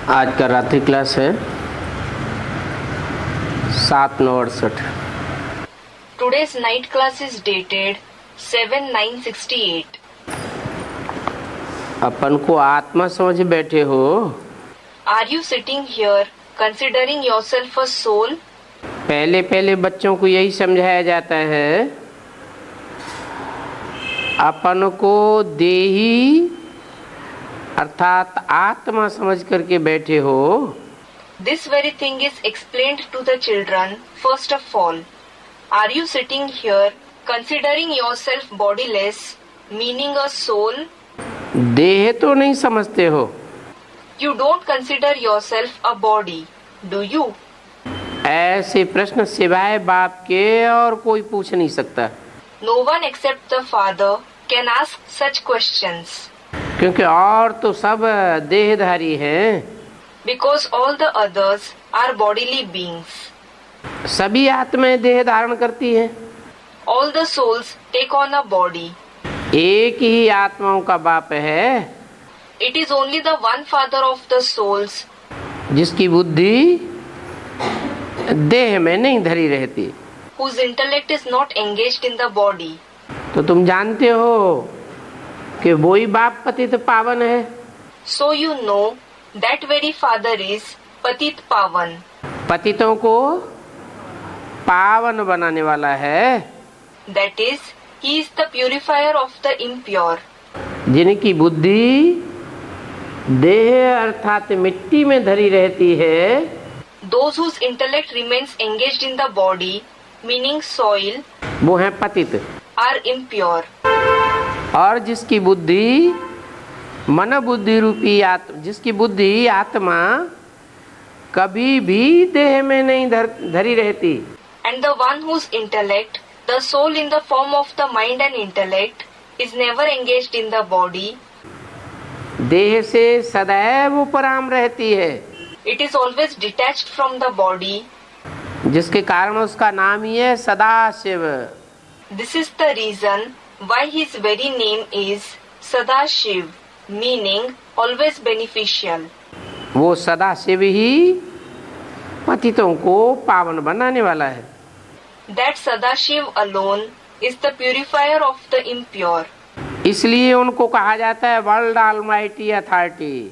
आज का रात्रि क्लास है 7/9/68। Today's night class is dated 7/9/68. अपन को आत्मा समझ बैठे हो। Are you sitting here considering yourself a soul? पहले पहले बच्चों को यही समझाया जाता है, अपन को देही अर्थात आत्मा समझ करके बैठे हो। This very thing is explained to the children first of all. Are you sitting here considering yourself bodiless, meaning a soul? देह तो नहीं समझते हो। You don't consider yourself a body, do you? ऐसे प्रश्न सिवाय बाप के और कोई पूछ नहीं सकता। No one except the father can ask such questions. क्योंकि और तो सब देहधारी हैं। Because all the others are bodily beings. सभी आत्माएं देह धारण करती हैं। All the souls take on a body. एक ही आत्माओं का बाप है, It is only the one father of the souls जिसकी बुद्धि देह में नहीं धरी रहती। whose intellect is not engaged in the body. तो तुम जानते हो कि वही बाप पतित पावन है। So you know that very father is Patit Pavan. पतितों को पावन बनाने वाला है। That is, he is the purifier of the impure. जिनकी बुद्धि देह अर्थात मिट्टी में धरी रहती है, Those whose intellect remains engaged in the body, meaning soil, वो है पतित। are impure. और जिसकी बुद्धि मन बुद्धि रूपी जिसकी बुद्धि आत्मा कभी भी देह में नहीं धरी रहती। And the one whose intellect, the soul in the form of the mind and intellect, is never engaged in the body, देह से सदैव उपराम रहती है, it is always detached from the body. जिसके कारण उसका नाम ही है Sadashiv. This is the reason why his very name is Sadashiv, meaning always beneficial. वो सदाशिव ही पतितों को पावन बनाने वाला है। That Sadashiv alone is the purifier of the impure. इसलिए उनको कहा जाता है world almighty authority.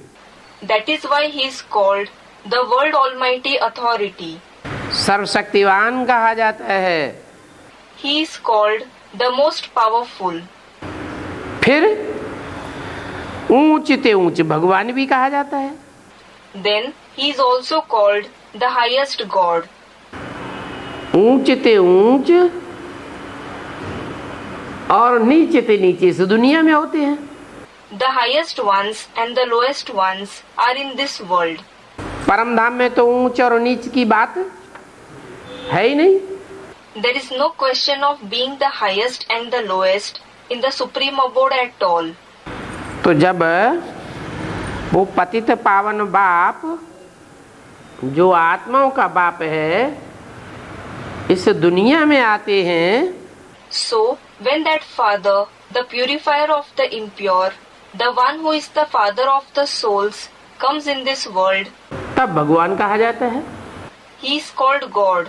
That is why he is called the World Almighty Authority. सर्वशक्तिवान कहा जाता है। He is called the most powerful. फिर ऊंचते ऊंच भगवान भी कहा जाता है। Then he is also called the highest God. ऊंचते ऊंच और नीचते नीचे इस दुनिया में होते हैं। The highest ones and the lowest ones are in this world. परम धाम में तो ऊंच और नीच की बात है ही नहीं। There is no question of being the highest and the lowest in the supreme abode at all. तो जब वो पतित पावन बाप जो आत्माओं का बाप है इस दुनिया में आते हैं, So, when that father, the purifier of the impure, the one who is the father of the souls, comes in this world, तब भगवान कहा जाता है। he is called God.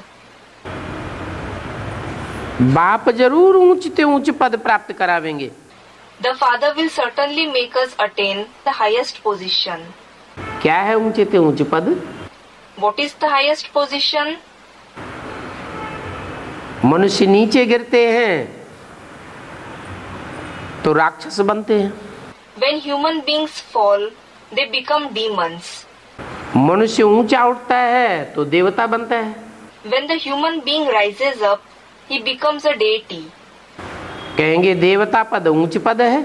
बाप जरूर ऊंचते ऊंच पद प्राप्त करावेंगे। The father will certainly make us attain the highest position. क्या है ऊंचते ऊंच पद? What is the highest position? मनुष्य नीचे गिरते हैं तो राक्षस बनते हैं। When human beings fall, they become demons. मनुष्य ऊंचा उठता है तो देवता बनता है। When the human being rises up, he becomes a deity. कहेंगे देवता पद ऊंच पद है।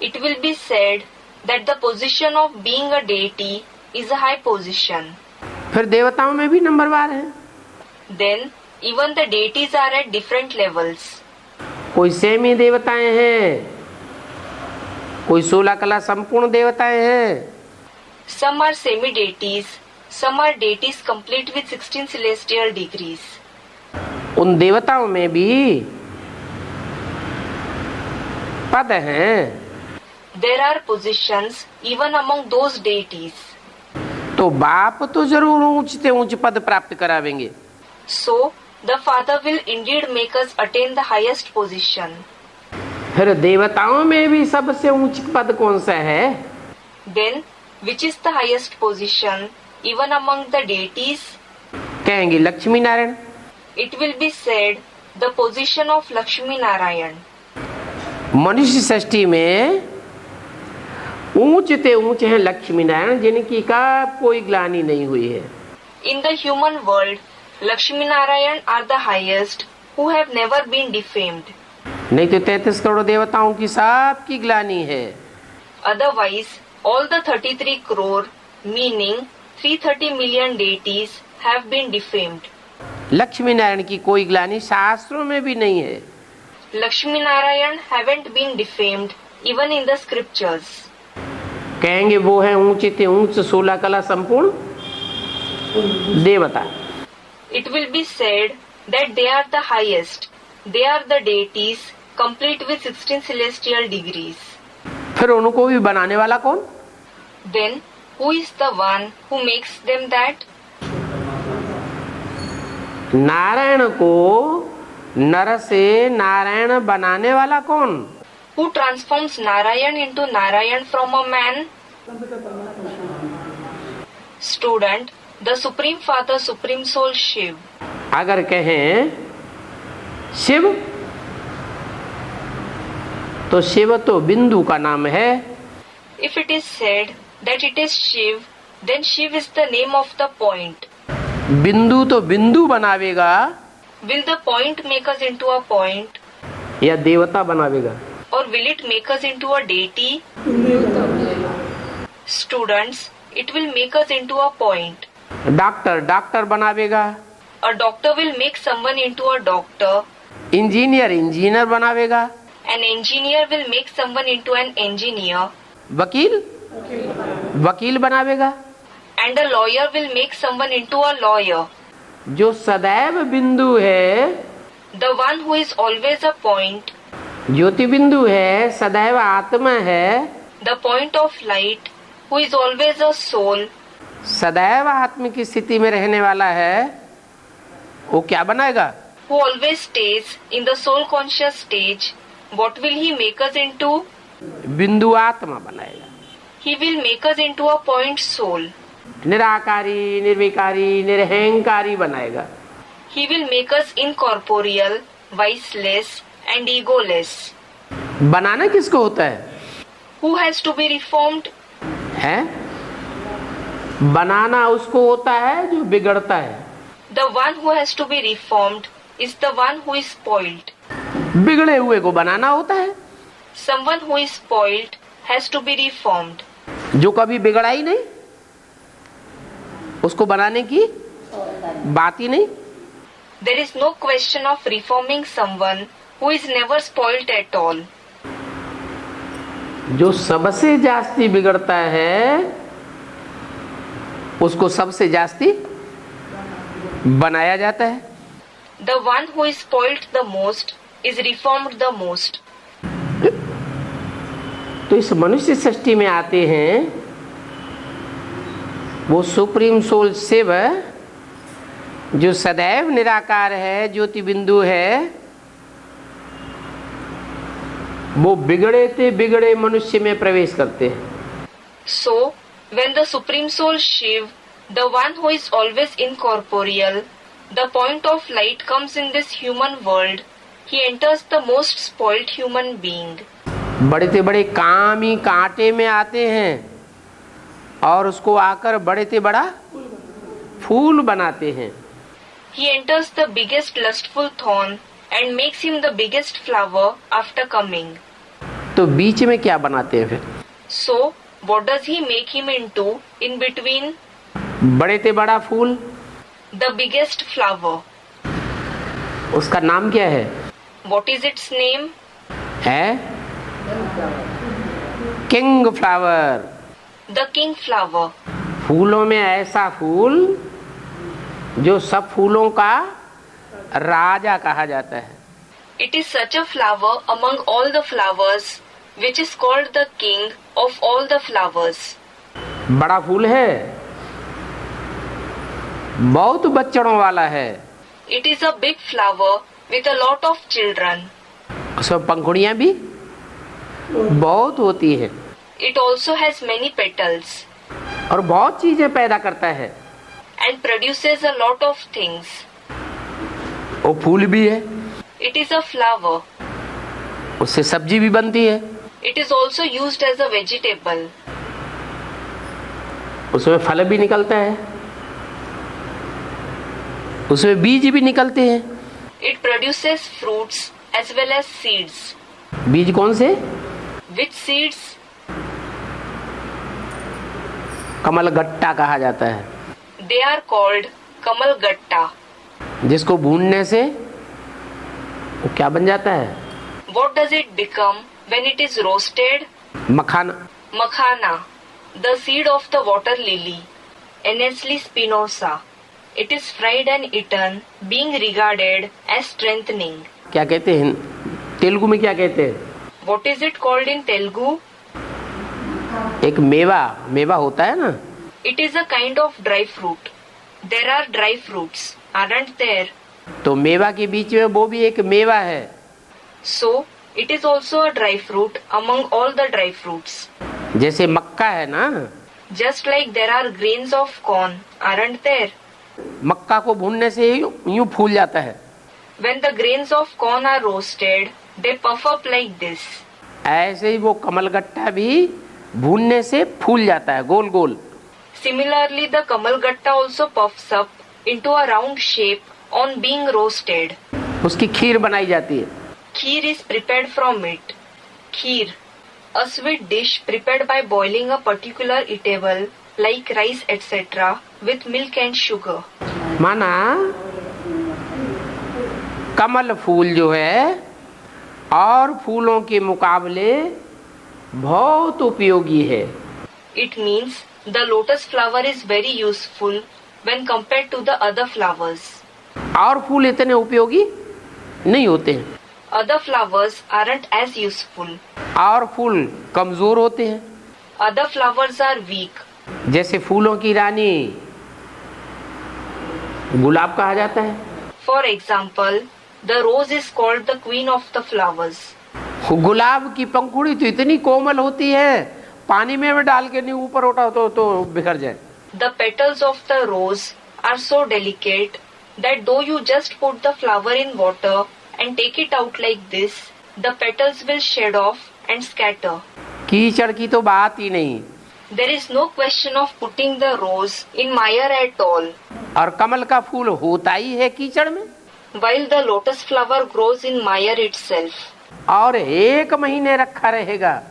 It will be said that the position of being a deity is a high position. फिर देवताओं में भी नंबरवार है। Then, even the deities are at different levels. कोई सेमी देवताएं हैं, कोई 16 कला संपूर्ण देवताएं हैं। Some are semi-deities, some are deities complete with 16 celestial degrees. उन देवताओं में भी पद हैं। There are positions even among those deities. तो बाप तो जरूर ऊंच से ऊंच पद प्राप्त करावेंगे। So, the Father will indeed make us attain the highest position. फिर देवताओं में भी सबसे ऊंच पद कौन सा है? Then, which is the highest position even among the deities? कहेंगे Lakshmi Narayan. It will be said the position of Lakshmi Narayan. मनुष्य सृष्टि में ऊंच से ऊंच है लक्ष्मी नारायण, जिनकी का कोई ग्लानि नहीं हुई है। In the human world, Lakshmi Narayan are the highest who have never been defamed. नहीं तो 33 करोड़ देवताओं की सबकी ग्लानि है। Otherwise, all the 33 crore, meaning 330 million deities, have been defamed. Lakshmi Narayan की कोई ग्लानि शास्त्रों में भी नहीं है। Lakshmi Narayan haven't been defamed even in the scriptures. कहेंगे वो है ऊंचे से ऊंच 16 कला संपूर्ण देवता। It will be said that they are the highest. They are the deities, complete with 16 celestial degrees. फिर उनको भी बनाने वाला कौन? Then, who is the one who makes them that? Narayan को नर से नारायण बनाने वाला कौन? Who transforms Narayan into Narayan from a man? Student, the Supreme Father, Supreme Soul Shiv. अगर कहें शिव, तो शिव तो बिंदु का नाम है। If it is said that it is Shiv, then Shiv is the name of the point. बिंदु तो बिंदु बनावेगा, Will the point make us into a point? या देवता बनावेगा? Or will it make us into a deity? Students, it will make us into a point. Doctor doctor बनावेगा, A doctor will make someone into a doctor. Engineer engineer बनावेगा, An engineer will make someone into an engineer. वकील वकील बनावेगा। And a lawyer will make someone into a lawyer. जो सदैव बिंदु है, The one who is always a point, ज्योति बिंदु है, सदैव आत्मा है, the point of light, who is always a soul, सदैव आत्म की स्थिति में रहने वाला है, वो क्या बनाएगा? who always stays in the soul conscious stage, what will he make us into? बिंदु आत्मा बनाएगा। He will make us into a point soul. निराकारी निर्विकारी निरहंकारी बनाएगा। He will make us incorporeal, viceless and egoless. बनाना किसको होता है? Who has to be reformed? है? बनाना उसको होता है जो बिगड़ता है। The one who has to be reformed is the one who is spoiled. बिगड़े हुए को बनाना होता है। Someone who is spoiled has to be reformed. जो कभी बिगड़ा ही नहीं, उसको बनाने की बात ही नहीं। There is no question of reforming someone who is never spoiled at all. जो सबसे जास्ती बिगड़ता है, उसको सबसे जास्ती बनाया जाता है। The one who is spoiled the most is reformed the most. तो इस मनुष्य सृष्टि में आते हैं वो सुप्रीम सोल शिव, जो सदैव निराकार है, ज्योति बिंदु है, वो बिगड़े थे बिगड़े मनुष्य में प्रवेश करते हैं। So, when the Supreme Soul Shiv, the one who is always incorporeal, the point of light comes in this human world, he enters the most spoiled human being. बड़े से बड़े कामी कांटे में आते हैं और उसको आकर बड़े से बड़ा फूल बनाते हैं। He enters the biggest lustful thorn and makes him the biggest flower after coming. तो बीच में क्या बनाते हैं फिर? So, what does he make him into in between? बड़े से बड़ा फूल, The biggest flower. उसका नाम क्या है? What is its name? है king flower. The king flower. फूलों में ऐसा फूल जो सब फूलों का राजा कहा जाता है। It is such a flower among all the flowers, which is called the king of all the flowers. बड़ा फूल है, बहुत बच्चों वाला है। It is a big flower with a lot of children. उसमें पंखुड़ियां भी बहुत होती है It also has many petals और बहुत चीजें पैदा करता है। and produces a lot of things. वो फूल भी है, It is a flower. उससे सब्जी भी बनती है, It is also used as a vegetable. उसमें फल भी निकलता है, उसमें बीज भी निकलते हैं। It produces fruits as well as seeds. बीज कौन से? Which seeds? कमलगट्टा कहा जाता है, They are called kamalgatta. जिसको भूनने से वो क्या बन जाता है? What does it become when it is roasted? Makhana. Makhana, the seed of the water lily, Anesley spinosa. It is fried and eaten, being regarded as strengthening. क्या कहते हैं तेलुगु में, क्या कहते हैं? What is it called in Telugu? एक मेवा होता है ना, It is a kind of dry fruit. There are dry fruits, aren't there? तो मेवा के बीच में वो भी एक मेवा है। So, it is also a dry fruit among all the dry fruits. जैसे मक्का है ना, Just like there are grains of corn, aren't there? मक्का को भूनने से यूं फूल जाता है, When the grains of corn are roasted, they puff up like this. ऐसे ही वो कमलगट्टा भी भूनने से फूल जाता है गोल गोल। Similarly, the kamalgatta also puffs up into a round shape on being roasted. उसकी खीर बनाई जाती है। Kheer is prepared from it. Kheer, a sweet dish prepared by boiling a particular eatable like rice etc. with milk and sugar. माना कमल फूल जो है और फूलों के मुकाबले बहुत उपयोगी है। It means the lotus flower is very useful when compared to the other flowers. और फूल इतने उपयोगी नहीं होते हैं, Other flowers aren't as useful. और फूल कमजोर होते हैं। Other flowers are weak. जैसे फूलों की रानी गुलाब कहा जाता है। For example, the rose is called the queen of the flowers. गुलाब की पंखुड़ी तो इतनी कोमल होती है, पानी में भी डाल के नहीं ऊपर उठा तो बिखर जाए। The petals of the rose are so delicate that though you just put the flower in water and take it out like this, the petals will shed off and scatter. कीचड़ की तो बात ही नहीं। There is no question of putting the rose in mire at all. और कमल का फूल होता ही है कीचड़ में, While the lotus flower grows in mire itself. और 1 महीने रखा रहेगा,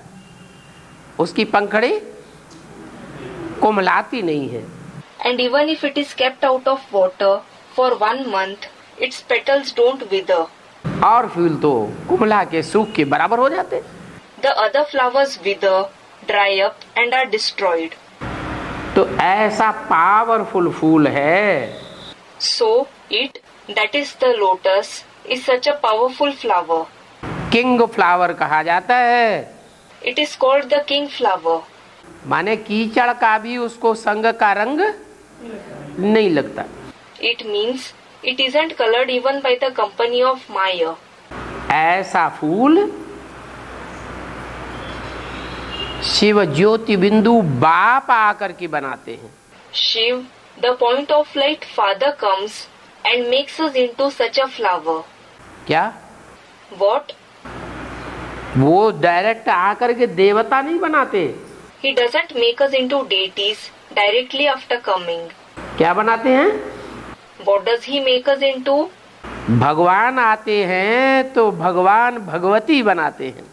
उसकी पंखड़ी कोमलाती नहीं है। And even if it is kept out of water for 1 month, its petals don't wither. और फूल तो कुमला के सूख के बराबर हो जाते। The other flowers wither, dry up and are destroyed. तो ऐसा पावरफुल फूल है। So it, that is the lotus, is such a powerful flower. King flower कहा जाता है। It is called the king flower. माने कीचड़ का भी उसको संग का रंग नहीं लगता। It means it isn't colored even by the company of mire. ऐसा फूल शिव ज्योति बिंदु बाप आकर के बनाते हैं। Shiv, the point of light father comes and makes us into such a flower. क्या What? वो डायरेक्ट आकर के देवता नहीं बनाते। He doesn't make us into deities directly after coming. क्या बनाते हैं? What does he make us into? भगवान आते हैं तो भगवान भगवती बनाते हैं।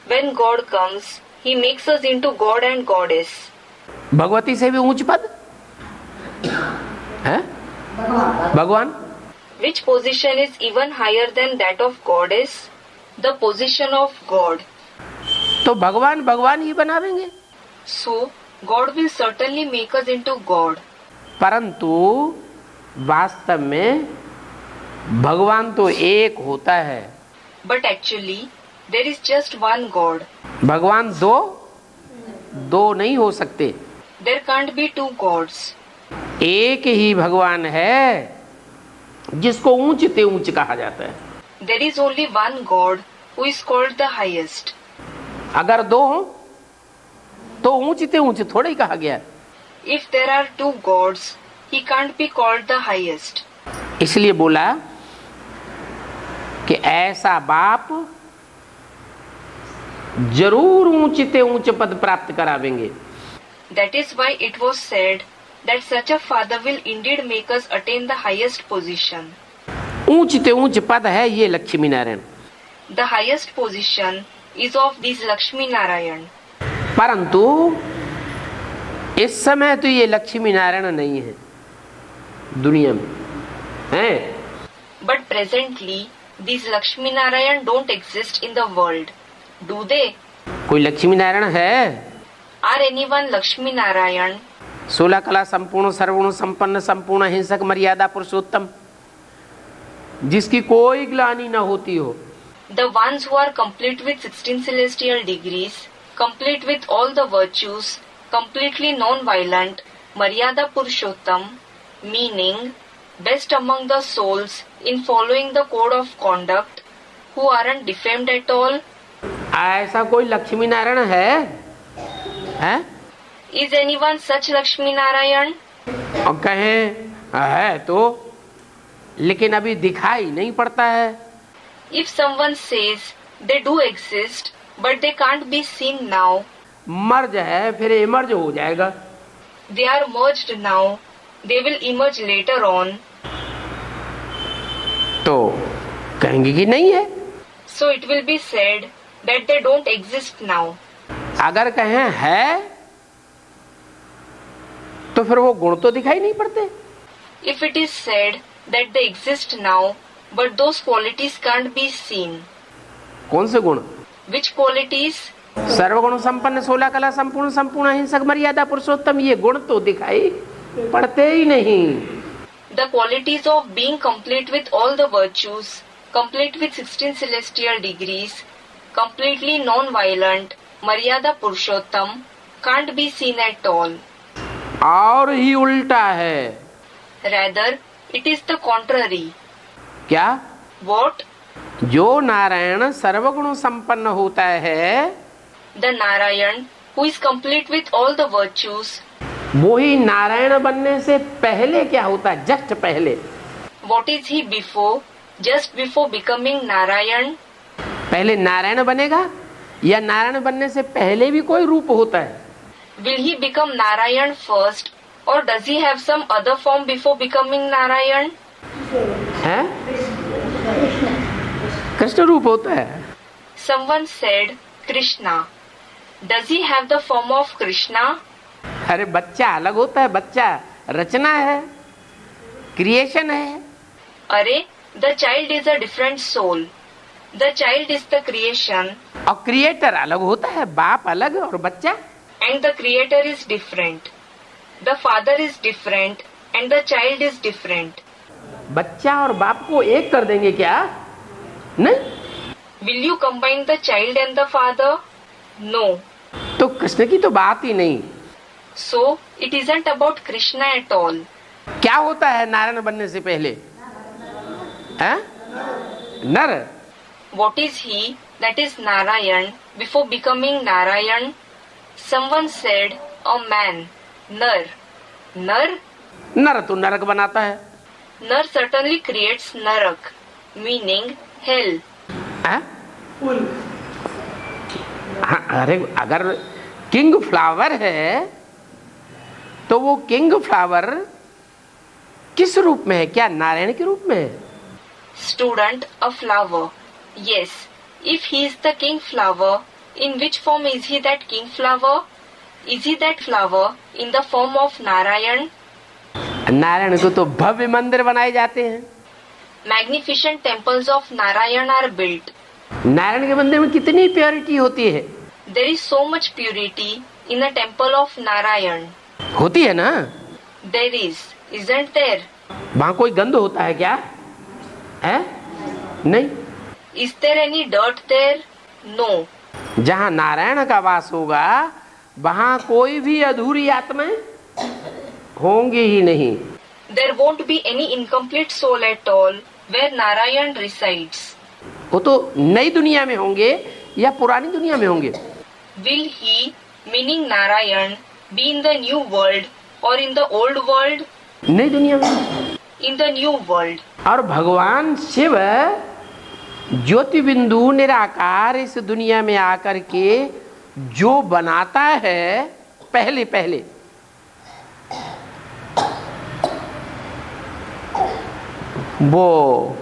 When God comes, he makes us into God and Goddess. Bhagwati से भी ऊंच पद है भगवान। Which position is even higher than that of Goddess? The position of God. तो भगवान भगवान ही बनावेंगे। So, God will certainly make us into God. परंतु वास्तव में भगवान तो एक होता है। But actually, there is just one God. भगवान दो नहीं हो सकते। There can't be two gods. एक ही भगवान है जिसको ऊंच ते ऊंच कहा जाता है। There is only one God who is called the highest. अगर दो हो तो ऊंच ते ऊंच थोड़ा ही कहा गया है। If there are two gods, he can't be called the highest. इसलिए बोला कि ऐसा बाप जरूर ऊंच ते ऊंच पद प्राप्त करावेंगे। That is why it was said that such a father will indeed make us attain the highest position. ऊंच ते ऊंच पद है ये Lakshmi Narayan, The highest position is of these Lakshmi Narayan. परंतु इस समय तो ये लक्ष्मी नारायण नहीं है दुनिया में, हैं? But presently, these Lakshmi Narayan don't exist in the world. Do they? कोई लक्ष्मी नारायण है? Are anyone Lakshmi Narayan? 16 कला संपूर्ण सर्वगुण संपन्न संपूर्ण हिंसक मर्यादा पुरुषोत्तम, जिसकी कोई ग्लानि न होती हो। The ones who are complete with 16 celestial degrees, complete with all the virtues, completely non-violent, Maryada Purushottam, meaning best among the souls in following the code of conduct, who aren't defamed at all. ऐसा कोई लक्ष्मी नारायण है? Is anyone such Lakshmi Narayan? और कहें है तो, लेकिन अभी दिखाई नहीं पड़ता है। If someone says they do exist, but they can't be seen now, मर्ज है फिर इमर्ज हो जाएगा। they are merged now, they will emerge later on. तो कहेंगे कि नहीं है। So it will be said that they don't exist now. अगर कहें है तो फिर वो गुण तो दिखाई नहीं पड़ते। If it is said that they exist now, but those qualities can't be seen. कौन से गुण? Which qualities? सर्वगुण संपन्न 16 कला संपूर्ण संपूर्ण हिंसक मर्यादा पुरुषोत्तम, ये गुण तो दिखाई पड़ते ही नहीं। The qualities of being complete with all the virtues, complete with 16 celestial degrees, completely non-violent, Maryada Purushottam, can't be seen at all. और ही उल्टा है। Rather, it is the contrary. क्या? What? जो नारायण सर्वगुण संपन्न होता है, The Narayan, who is complete with all the virtues, वो ही नारायण बनने से पहले क्या होता है? जस्ट पहले। what is he before? Just before becoming Narayan? पहले नारायण बनेगा या नारायण बनने से पहले भी कोई रूप होता है? Will he become Narayan first, or does he have some other form before becoming Narayan? हैं? कृष्ण रूप होता है। Someone said Krishna. Does he have the form of Krishna? अरे बच्चा अलग होता है, बच्चा रचना है, क्रिएशन है। Arey, the child is a different soul. The child is the creation, और क्रिएटर अलग होता है, बाप अलग और बच्चा। and the creator is different. The father is different, and the child is different. बच्चा और बाप को एक कर देंगे क्या? नहीं। Will you combine the child and the father? No. तो कृष्ण की तो बात ही नहीं। So, it isn't about Krishna at all. क्या होता है नारायण बनने से पहले? हैं? नर। What is he, that is Narayan, before becoming Narayan? Someone said, a man, Nar. Nar? नर तो नरक बनाता है। Nar certainly creates Narak, meaning hell. हैं? हाँ, अरे अगर किंग फ्लावर है तो वो किंग फ्लावर किस रूप में है? क्या नारायण के रूप में है? Student, a flower. Yes, if he is the king flower, in which form is he that king flower? Is he that flower in the form of Narayan? Narayan को तो भव्य मंदिर बनाए जाते हैं। Magnificent temples of Narayan are built. Narayan के मंदिर में कितनी प्योरिटी होती है? There is so much purity in the temple of Narayan. होती है ना? There is, isn't there? वहाँ कोई गंध होता है क्या? है? नहीं। Is there any dirt there? No. जहाँ नारायण का वास होगा वहाँ कोई भी अधूरी आत्माएं होंगे ही नहीं। There won't be any incomplete soul at all where Narayan resides. वो तो नई दुनिया में होंगे या पुरानी दुनिया में होंगे? Will he, meaning Narayan, be in the new world or in the old world? नई दुनिया में। In the new world. और भगवान शिव ज्योति बिंदु निराकार इस दुनिया में आकर के जो बनाता है पहले पहले, वो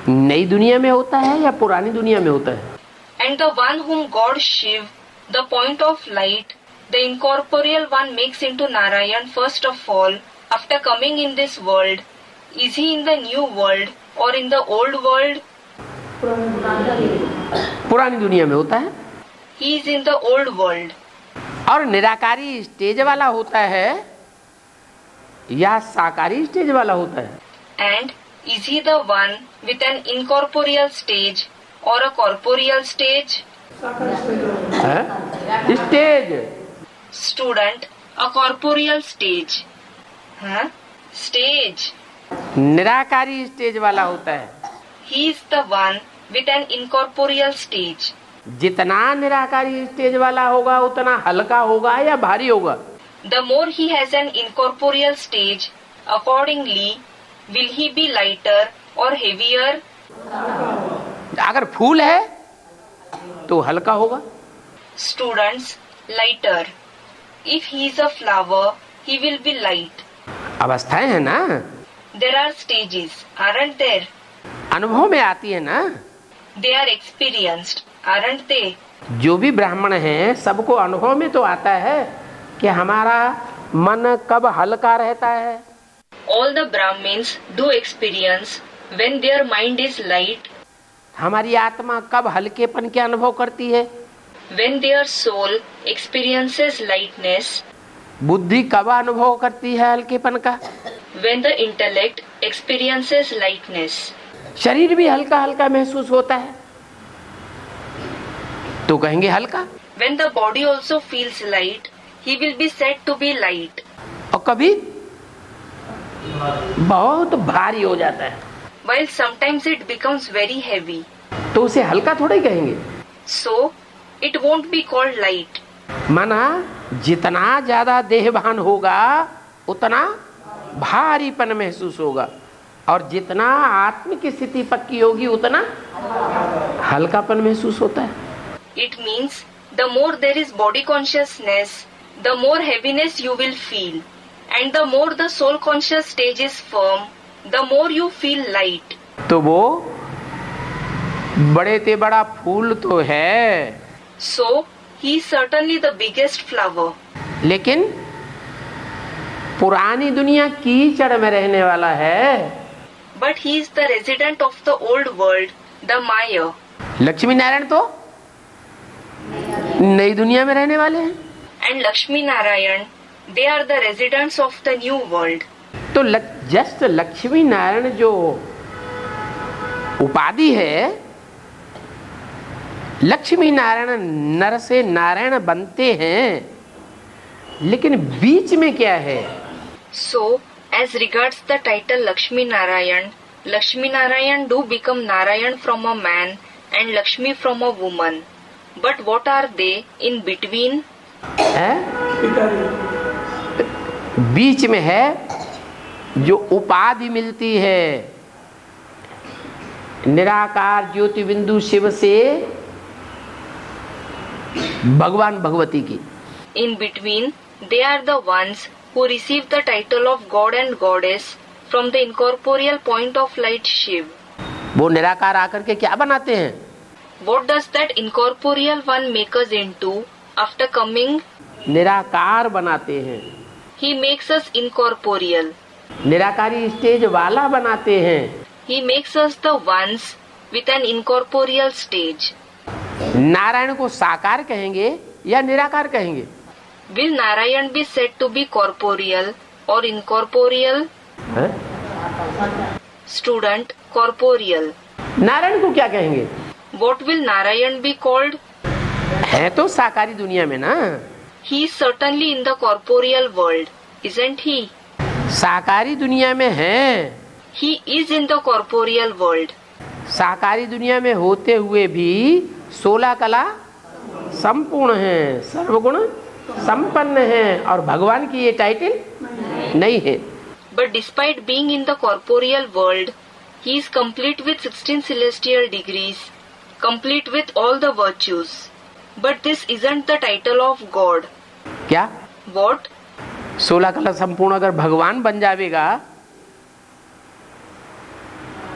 नई दुनिया में होता है या पुरानी दुनिया में होता है? And the one whom God Shiv, the point of light, the incorporeal one makes into Narayan first of all, after coming in this world, is he in the new world or in the old world? पुरानी दुनिया में होता है। He is in the old world. और निराकारी stage वाला होता है या साकारी स्टेज वाला होता है? And is he the one with an incorporeal stage or a corporeal stage? Stage. Student, a corporeal stage. Huh? Stage. निराकारी स्टेज वाला होता है। He is the one with an incorporeal stage. जितना निराकारी स्टेज वाला होगा उतना हल्का होगा या भारी होगा? The more he has an incorporeal stage, accordingly, will he be lighter or heavier? अगर फूल है तो हल्का होगा। Students, lighter. If he is a flower, he will be light. अवस्थाएं हैं ना, There are stages, aren't there? अनुभव में आती है ना। They are experienced, aren't they? जो भी ब्राह्मण हैं सबको अनुभव में तो आता है कि हमारा मन कब हल्का रहता है। All the Brahmins do experience when their mind is light, हमारी आत्मा कब हल्केपन के अनुभव करती है। when their soul experiences lightness, बुद्धि कब अनुभव करती है हल्केपन का? when the intellect experiences lightness. शरीर भी हल्का हल्का महसूस होता है तो कहेंगे हल्का। When the body also feels light, he will be said to be light. और कभी बहुत भारी हो जाता है While sometimes it becomes very heavy. तो उसे हल्का थोड़ा ही कहेंगे। So, it won't be called light. माना जितना ज्यादा देहभान होगा उतना भारीपन महसूस होगा और जितना आत्म की स्थिति पक्की होगी उतना हल्कापन महसूस होता है। It means the more there is body consciousness, the more heaviness you will feel. And the more the soul conscious stage is firm, the more you feel light. तो वो बड़े से बड़ा फूल तो है, So, he is certainly the biggest flower. लेकिन पुरानी दुनिया कीचड़ में रहने वाला है। But he is the resident of the old world, the Maya. Lakshmi Narayan तो नई दुनिया में रहने वाले हैं। And Lakshmi Narayan, they are the residents of the new world. तो जस्ट लक्ष्मी नारायण जो उपाधि है, लक्ष्मी नारायण नर से नारायण बनते हैं, लेकिन बीच में क्या है? So, as regards the title Lakshmi Narayan do become Narayan from a man and Lakshmi from a woman. But what are they in between? है? बीच में है जो उपाधि मिलती है निराकार ज्योति बिंदु शिव से भगवान भगवती की। In between, they are the ones who receive the title of God and Goddess from the incorporeal point of light Shiv. वो निराकार आकर के क्या बनाते हैं? What does that incorporeal one make us into after coming? निराकार बनाते हैं। He makes us incorporeal. निराकारी स्टेज वाला बनाते हैं। He makes us the ones with an incorporeal stage. Narayan को साकार कहेंगे या निराकार कहेंगे? Will Narayan be said to be corporeal or incorporeal? है? Student, corporeal. नारायण को क्या कहेंगे? What will Narayan be called? है तो साकारी दुनिया में ना। He is certainly in the corporeal world, isn't he? साकारी दुनिया में है, He is in the corporeal world. साकारी दुनिया में होते हुए भी 16 कला संपूर्ण है, सर्वगुण संपन्न है, और भगवान की ये टाइटल नहीं है। But despite being in the corporeal world, he is complete with 16 celestial degrees, complete with all the virtues. But this isn't the title of God. क्या? What? 16 कला संपूर्ण अगर भगवान बन जाएगा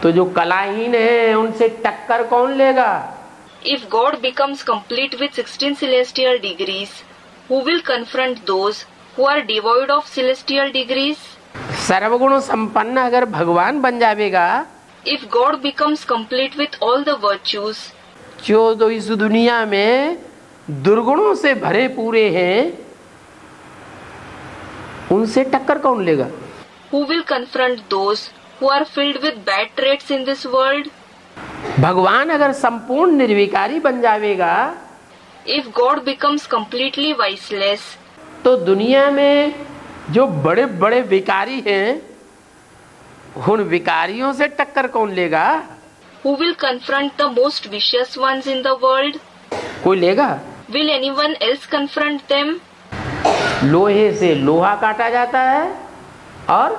तो जो कलाहीन है उनसे टक्कर कौन लेगा? If God becomes complete with 16 celestial degrees, who will confront those who are devoid of celestial degrees? सर्वगुण संपन्न अगर भगवान बन जाएगा, If God becomes complete with all the virtues, जो तो इस दुनिया में दुर्गुणों से भरे पूरे हैं, उनसे टक्कर कौन लेगा? who will confront those who are filled with bad traits in this world? भगवान अगर संपूर्ण निर्विकारी बन जाएगा, If God becomes completely viceless, तो दुनिया में जो बड़े बड़े विकारी हैं, उन विकारियों से टक्कर कौन लेगा? who will confront the most vicious ones in the world? कोई लेगा? Will anyone else confront them? लोहे से लोहा काटा जाता है और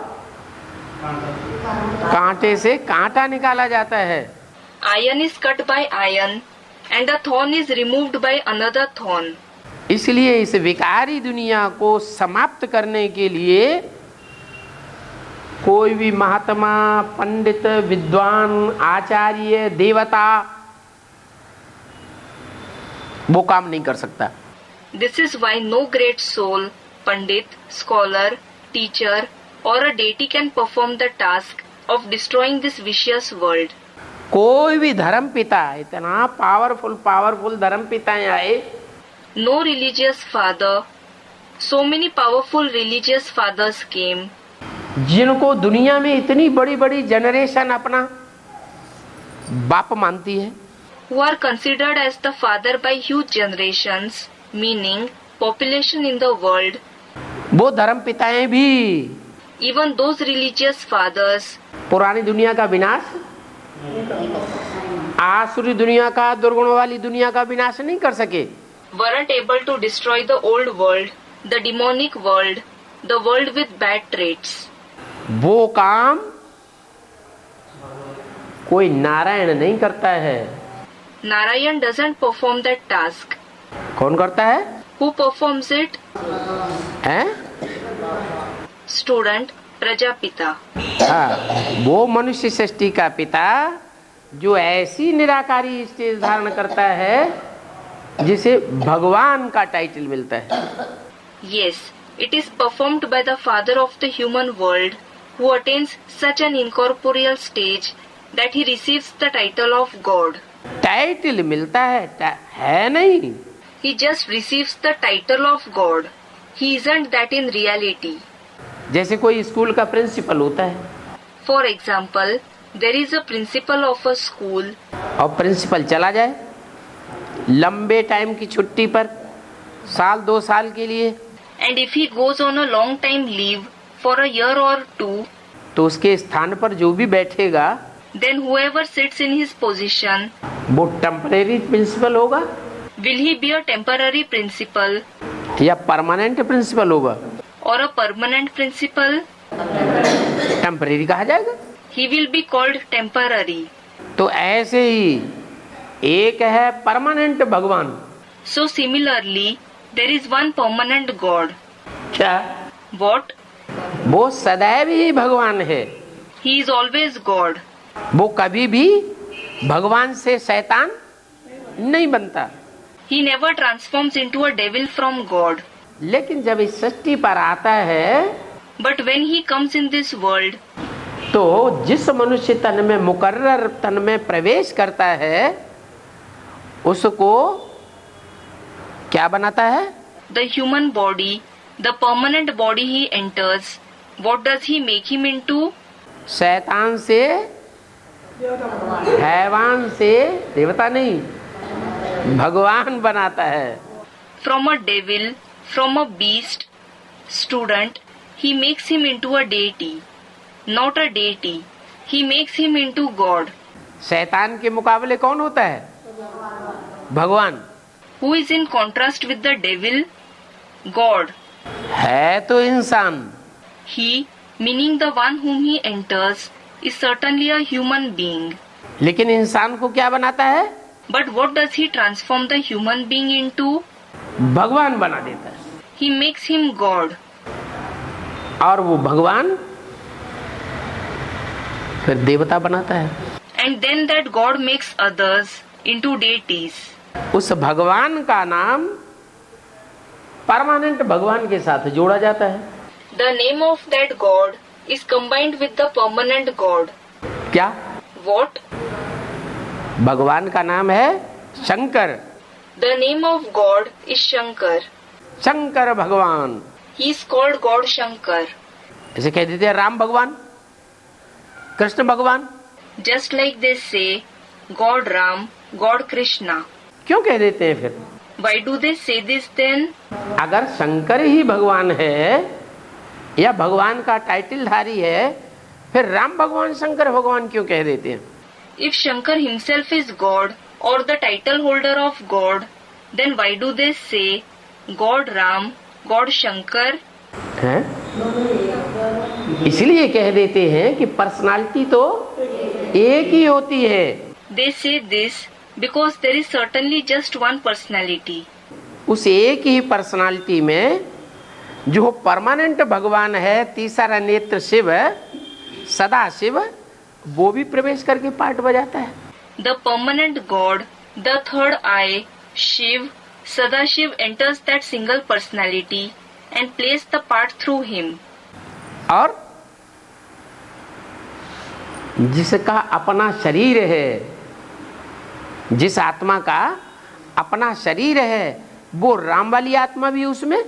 कांटे से कांटा निकाला जाता है। Iron is cut by iron, and a thorn is removed by another thorn. इसलिए इस विकारी दुनिया को समाप्त करने के लिए कोई भी महात्मा, पंडित, विद्वान, आचार्य, देवता वो काम नहीं कर सकता। This is why no great soul, pandit, scholar, teacher, or a deity can perform the task of destroying this vicious world. कोई भी धर्म पिता, इतना पावरफुल धर्म पिता आए, No religious father, so many powerful religious fathers came, जिनको दुनिया में इतनी बड़ी बड़ी जनरेशन अपना बाप मानती है, who are considered as the father by huge generations, meaning population in the world. वो धर्म पिताएं भी Even those religious fathers पुरानी दुनिया का विनाश, आसुरी दुनिया का, दुर्गुणों वाली दुनिया का विनाश नहीं कर सके। weren't able to destroy the old world, the demonic world, the world with bad traits. वो काम कोई नारायण नहीं करता है। Narayan doesn't perform that task. कौन करता है? Who performs it? हैं? Student Prajapita. हाँ, वो मनुष्य सृष्टि का पिता जो ऐसी निराकारी स्टेज धारण करता है जिसे भगवान का टाइटल मिलता है। Yes, it is performed by the father of the human world who attains such an incorporeal stage that he receives the title of God. Title मिलता है नहीं। He just receives the title of God. He isn't that in reality. जैसे कोई school का principal होता है, For example, there is a principal of a school और principal चला जाए लंबे टाइम की छुट्टी पर, साल 2 साल के लिए, and if he goes on a long time leave for a year or two, तो उसके स्थान पर जो भी बैठेगा then whoever sits in his position, वो टेम्परेरी प्रिंसिपल होगा will he be a temporary principal या परमानेंट प्रिंसिपल होगा? or a permanent principal? Temporary कहा जाएगा। He will be called temporary. तो ऐसे ही एक है परमानेंट भगवान। So similarly, there is one permanent God. क्या? What? वो सदैव ही भगवान है। He is always God. वो कभी भी भगवान से शैतान नहीं बनता। He never transforms into a devil from God. लेकिन जब इस सृष्टि पर आता है But when he comes in this world, तो जिस मनुष्य तन में, मुकर्रर तन में प्रवेश करता है, उसको क्या बनाता है? the human body, the permanent body he enters, what does he make him into? शैतान से, हैवान से, देवता नहीं, भगवान बनाता है। From a devil, from a beast, student, he makes him into a deity. Not a deity, he makes him into God. शैतान के मुकाबले कौन होता है? भगवान. Who is in contrast with the devil? God. है तो इंसान. He, meaning the one whom he enters, is certainly a human being. लेकिन इंसान को क्या बनाता है? But what does he transform the human being into? भगवान बना देता है. He makes him God. और वो भगवान फिर देवता बनाता है. And then that God makes others into deities. उस भगवान का नाम परमानेंट भगवान के साथ जोड़ा जाता है. The name of that God is combined with the permanent God. क्या? What? भगवान का नाम है Shankar. The name of God is Shankar. Shankar भगवान. He is called God Shankar. ऐसे कह देते हैं राम भगवान, कृष्ण भगवान. Just like they say God Ram, God Krishna. क्यों कह देते हैं फिर? Why do they say this then? अगर शंकर ही भगवान है या भगवान का टाइटल धारी है, फिर राम भगवान शंकर भगवान क्यों कह देते हैं? If Shankar himself is God or the title holder of God, then why do they say God Ram, God Shankar? हैं? इसलिए कह देते हैं कि पर्सनालिटी तो एक ही होती है. They say this because there is certainly just one personality. उस एक ही पर्सनालिटी में जो परमानेंट भगवान है, तीसरा नेत्र शिव, सदा शिव, वो भी प्रवेश करके पार्ट बजाता है. The permanent God, the third eye, Shiv, Sadashiv enters that single personality and plays the part through him. और जिसका अपना शरीर है, जिस आत्मा का अपना शरीर है, वो राम वाली आत्मा भी उसमें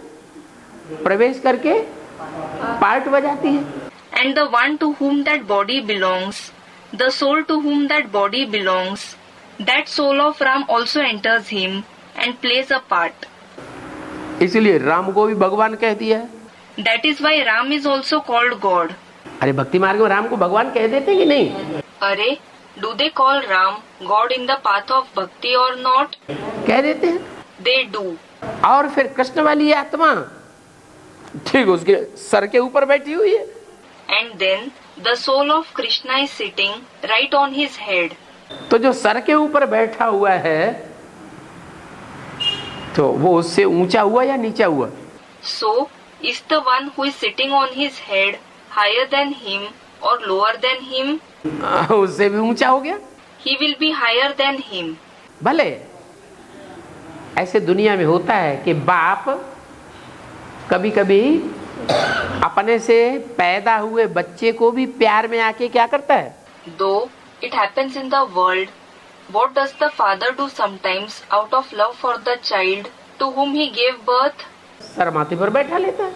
प्रवेश करके पार्ट बजाती है. And the one to whom that body belongs, the soul to whom that body belongs, that soul of Ram also enters him and plays a part. इसलिए राम को भी भगवान कह दिया है. That is why Ram is also called God. अरे भक्ति मार्ग में राम को भगवान कह देते हैं कि नहीं? अरे, do they call Ram God in the path of bhakti or not? कह देते हैं. They do. और फिर कृष्ण वाली आत्मा ठीक उसके सर के ऊपर बैठी हुई है. And then the soul of Krishna is sitting right on his head. तो जो सर के ऊपर बैठा हुआ है, तो वो उससे ऊंचा हुआ या नीचा हुआ? So, is the one who is sitting on his head higher than him or lower than him? उससे भी ऊंचा हो गया. He will be higher than him. भले ऐसे दुनिया में होता है कि बाप कभी कभी अपने से पैदा हुए बच्चे को भी प्यार में आके क्या करता है? Though it happens in the world, what does the father do sometimes out of love for the child to whom he gave birth? Sir माथे पर बैठा लेता है.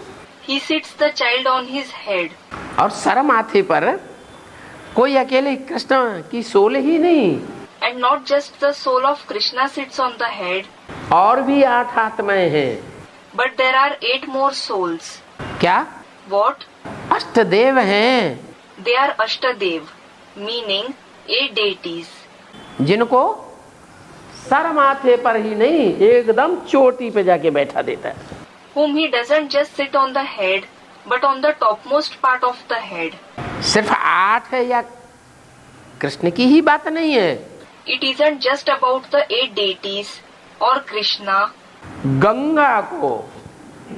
He sits the child on his head. और sir माथे पर कोई अकेले कृष्ण की सोल ही नहीं, And not just the soul of Krishna sits on the head, और भी 8 आत्माएं हैं. but there are 8 more souls. क्या? What? अष्टदेव हैं. They are Ashtadev, meaning 8 deities. जिनको सर माथे पर ही नहीं, एकदम चोटी पे जाके बैठा देता है. Whom he doesn't just sit on the head, but on the topmost part of the head. सिर्फ 8 है या कृष्ण की ही बात नहीं है. It isn't just about the 8 deities or Krishna. Ganga को,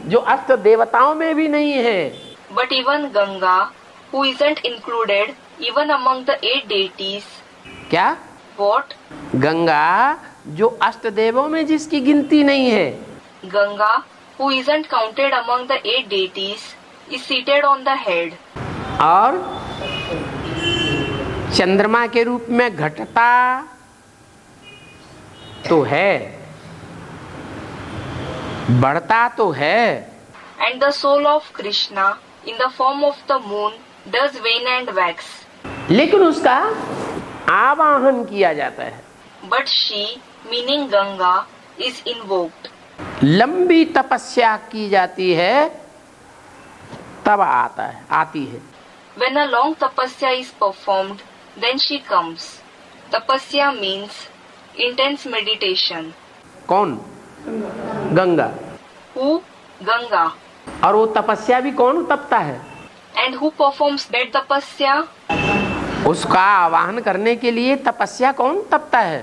जो अष्ट देवताओं में भी नहीं है, But even Ganga, who isn't included even among the 8 deities. क्या? What? गंगा जो अष्ट देवों में जिसकी गिनती नहीं है, Ganga, who isn't counted among the 8 deities, is seated on the head. और चंद्रमा के रूप में घटता तो है, बढ़ता तो है. And the soul of Krishna, in the form of the moon, does wane and wax. लेकिन उसका आवाहन किया जाता है. But she, meaning Ganga, is invoked. लंबी तपस्या की जाती है तब आता है, आती है। When a long tapasya is performed, then she comes. Tapasya means intense meditation. कौन? गंगा। Who? Ganga. और वो तपस्या भी कौन तपता है? And who performs that tapasya? उसका आवाहन करने के लिए तपस्या कौन तपता है?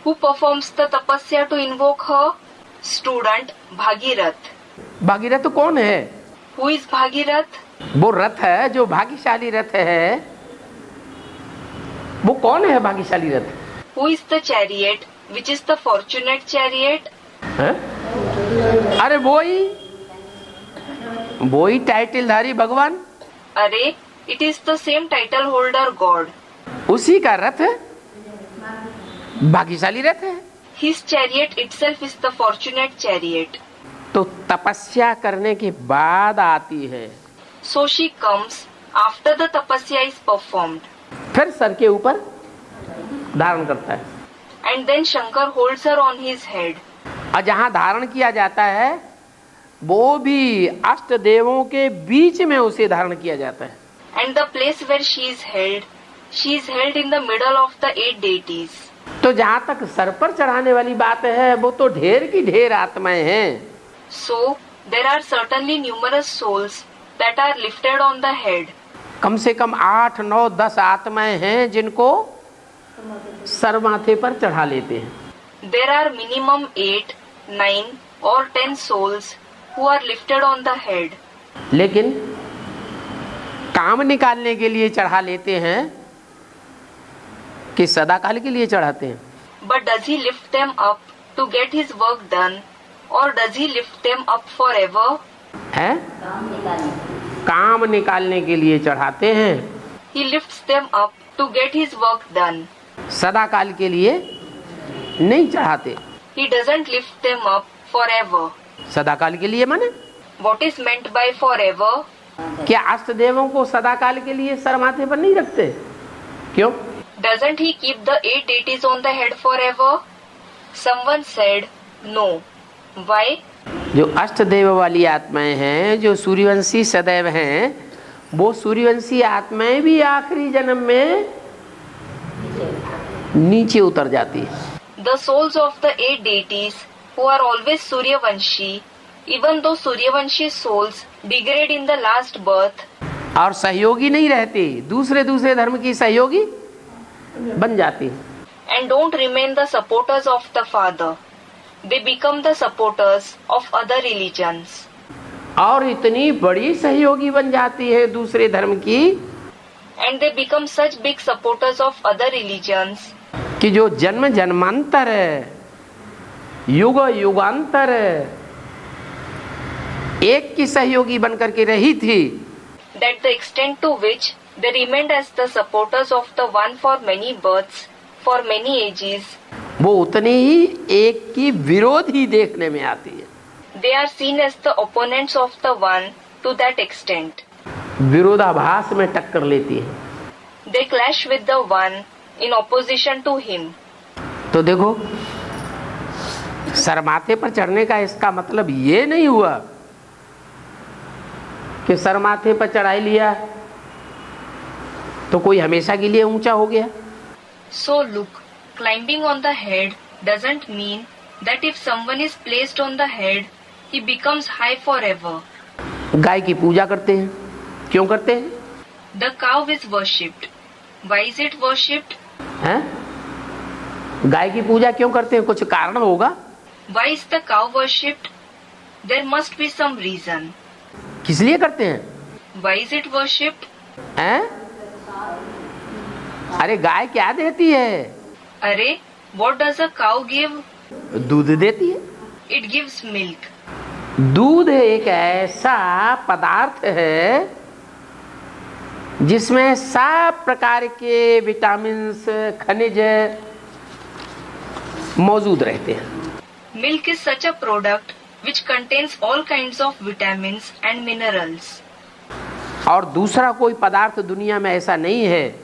Who performs the tapasya to invoke her? Student Bhagirath. Bhagirath कौन है? Who is Bhagirath? वो रथ है, जो भाग्यशाली रथ है। वो कौन है भाग्यशाली रथ? Who is the chariot, which is the fortunate chariot? है? अरे वो ही टाइटलधारी भगवान। अरे, it is the same title holder God. उसी का रथ है, भाग्यशाली रथ है। His chariot itself is the fortunate chariot. तो तपस्या करने के बाद आती है। So she comes after the tapasya is performed. फिर सर के ऊपर धारण करता है। And then Shankar holds her on his head. और जहाँ धारण किया जाता है वो भी अष्ट देवों के बीच में उसे धारण किया जाता है। And the place where she is held in the middle of the 8 deities. तो जहाँ तक सर पर चढ़ाने वाली बात है वो तो ढेर की ढेर आत्माएं हैं। So there are certainly numerous souls that are lifted on the head. कम से कम 8, 9, 10 आत्माएं हैं जिनको सर माथे पर चढ़ा लेते हैं। There are minimum 8, 9 or 10 souls who are lifted on the head. लेकिन काम निकालने के लिए चढ़ा लेते हैं कि सदाकाल के लिए चढ़ाते हैं? But does he lift them up to get his work done, or does he lift them up forever? है? काम निकालने के लिए चढ़ाते हैं। He lifts them up to get his work done. सदाकाल के लिए नहीं चढ़ाते। He doesn't lift them up forever. सदाकाल के लिए माने? What is meant by forever? क्या अष्ट देवों को सदाकाल के लिए सर माथे पर नहीं रखते? क्यों? Doesn't he keep the 8 deities on the head forever? Someone said no. Why? जो अष्ट देव वाली आत्माएं हैं, जो सूर्यवंशी सदैव हैं, वो सूर्यवंशी आत्माएं भी आखिरी जन्म में नीचे उतर जाती है। The souls of the 8 deities who are always Suryavanshi, even though Suryavanshi souls degrade in the last birth, और सहयोगी नहीं रहती, दूसरे धर्म की सहयोगी बन जाती है। and don't remain the supporters of the father. They become the supporters of other religions. और इतनी बड़ी सहयोगी बन जाती है दूसरे धर्म की, And they become such big supporters of other religions कि जो जन्म जन्मांतर युग युगांतर एक की सहयोगी बनकर के रही थी, that the extent to which they remained as the supporters of the one for many births, for many ages, वो उतनी ही एक की विरोधी देखने में आती है। they are seen as the opponents of the one to that extent. विरोधाभास में टक्कर लेती है। They clash with the one in opposition to him. तो देखो, सर माथे पर चढ़ने का इसका मतलब ये नहीं हुआ कि सर माथे पर चढ़ाई लिया तो कोई हमेशा के लिए ऊंचा हो गया। So look, climbing on the head doesn't mean that if someone is placed on the head, he becomes high forever. गाय की पूजा करते हैं, क्यों करते हैं? The cow is worshipped. Why is it worshipped? हैं? गाय की पूजा क्यों करते हैं? कुछ कारण होगा। Why is the cow worshipped? There must be some reason. किस लिए करते हैं? Why is it worshipped? हैं? अरे गाय क्या देती है? अरे, what does a cow give? दूध देती है। It gives milk. दूध एक ऐसा पदार्थ है जिसमें सब प्रकार के विटामिन्स, खनिज मौजूद रहते हैं। Milk is such a product which contains all kinds of vitamins and minerals. और दूसरा कोई पदार्थ दुनिया में ऐसा नहीं है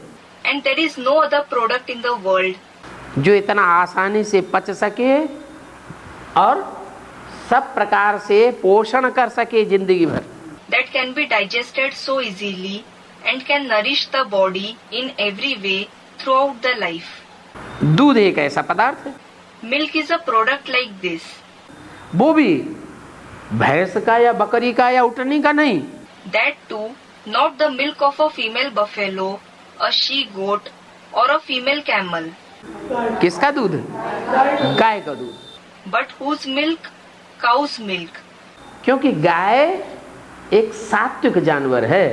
And there is no other product in the world जो इतना आसानी से पच सके और सब प्रकार से पोषण कर सके जिंदगी भर। that can be digested so easily and can nourish the body in every way throughout the life. दूध एक ऐसा पदार्थ है, Milk is a product like this. वो भी भैंस का या बकरी का या उटनी का नहीं, That too, not the milk of a female buffalo, a she-goat or a female camel, किसका दूध? गाय का दूध। but whose milk? Cow's milk. क्योंकि गाय एक सात्विक जानवर है।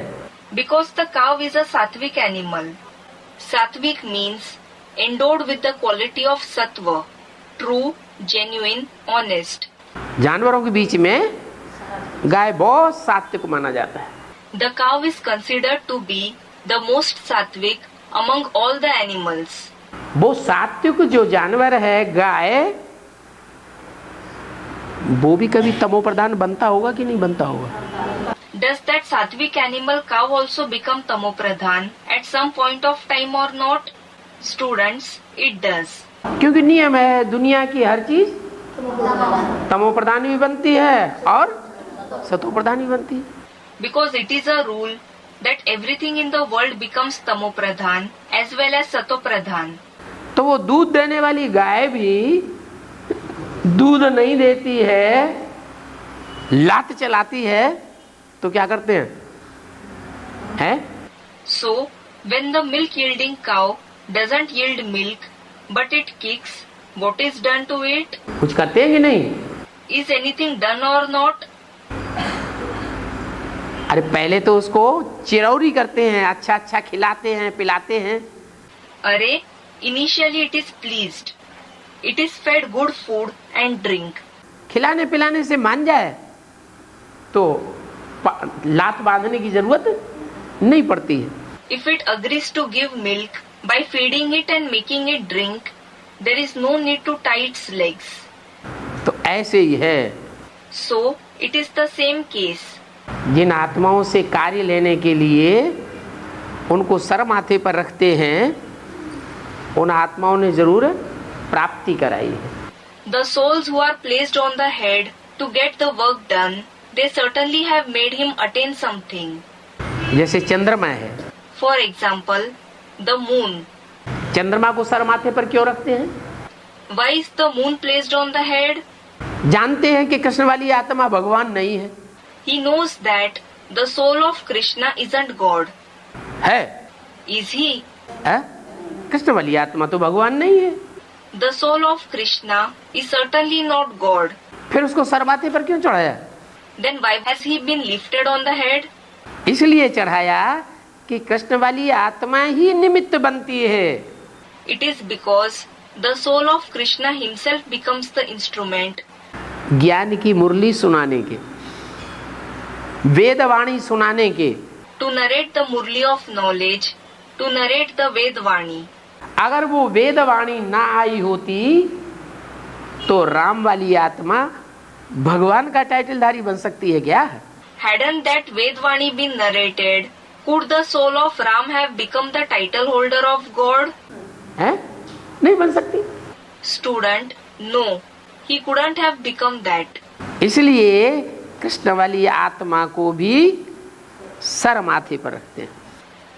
Because the cow is a sattvic animal. Sattvic means endowed with the quality of sattva, true, genuine, honest. जानवरों के बीच में गाय बहुत सात्विक माना जाता है। The cow is considered to be the most sattvic among all the animals. वो सात्विक जो जानवर है गाय, वो भी कभी तमो प्रधान बनता होगा कि नहीं बनता होगा? Does that sattvic animal cow also become tamopradhan at some point of time or not? Students, it does. क्योंकि नियम है, दुनिया की हर चीज तमो प्रधान भी बनती है और सतो प्रधान भी बनती है। Because it is a rule that everything in the world becomes tamopradhan as well as satopradhan. तो वो दूध देने वाली गाय भी दूध नहीं देती है, लात चलाती है, तो क्या करते हैं? So, when the milk yielding cow doesn't yield milk but it kicks, what is done to it? कुछ करते हैं कि नहीं? Is anything done or not? अरे पहले तो उसको चिरौरी करते हैं, अच्छा अच्छा खिलाते हैं, पिलाते हैं। Array, initially it is pleased. It is fed good food and drink. खिलाने पिलाने से मान जाए तो लात बांधने की जरूरत नहीं पड़ती है। If it agrees to give milk by feeding it and making it drink, there is no need to tie its legs. तो ऐसे ही है। So, it is the same case. जिन आत्माओं से कार्य लेने के लिए उनको सर माथे पर रखते हैं, उन आत्माओं ने जरूर प्राप्ति कराई है। The souls who are placed on the head to get the work done, they certainly have made him attain something. जैसे चंद्रमा है, For example, the moon. चंद्रमा को सर माथे पर क्यों रखते हैं? Why is the moon placed on the head? जानते हैं कि कृष्ण वाली आत्मा भगवान नहीं है। He knows that the soul of Krishna isn't God. है? Is he? है? कृष्ण वाली आत्मा तो भगवान नहीं है। The soul of Krishna is certainly not God. फिर उसको सर माथे पर क्यों चढ़ाया? Then why has he been lifted on the head? इसलिए चढ़ाया कि कृष्ण वाली आत्मा ही निमित्त बनती है। It is because the soul of Krishna himself becomes the instrument. ज्ञान की मुरली सुनाने के, वेदवाणी सुनाने के। To narrate the murli of knowledge, to narrate the Vedvani. अगर वो वेदवाणी ना आई होती तो राम वाली आत्मा भगवान का टाइटलधारी बन सकती है क्या? Hadn't that Vedvani been narrated, could the soul of Ram have become the title holder of God? है? नहीं बन सकती। Student, no, he couldn't have become that. इसलिए कृष्ण वाली आत्मा को भी सर माथे पर रखते हैं।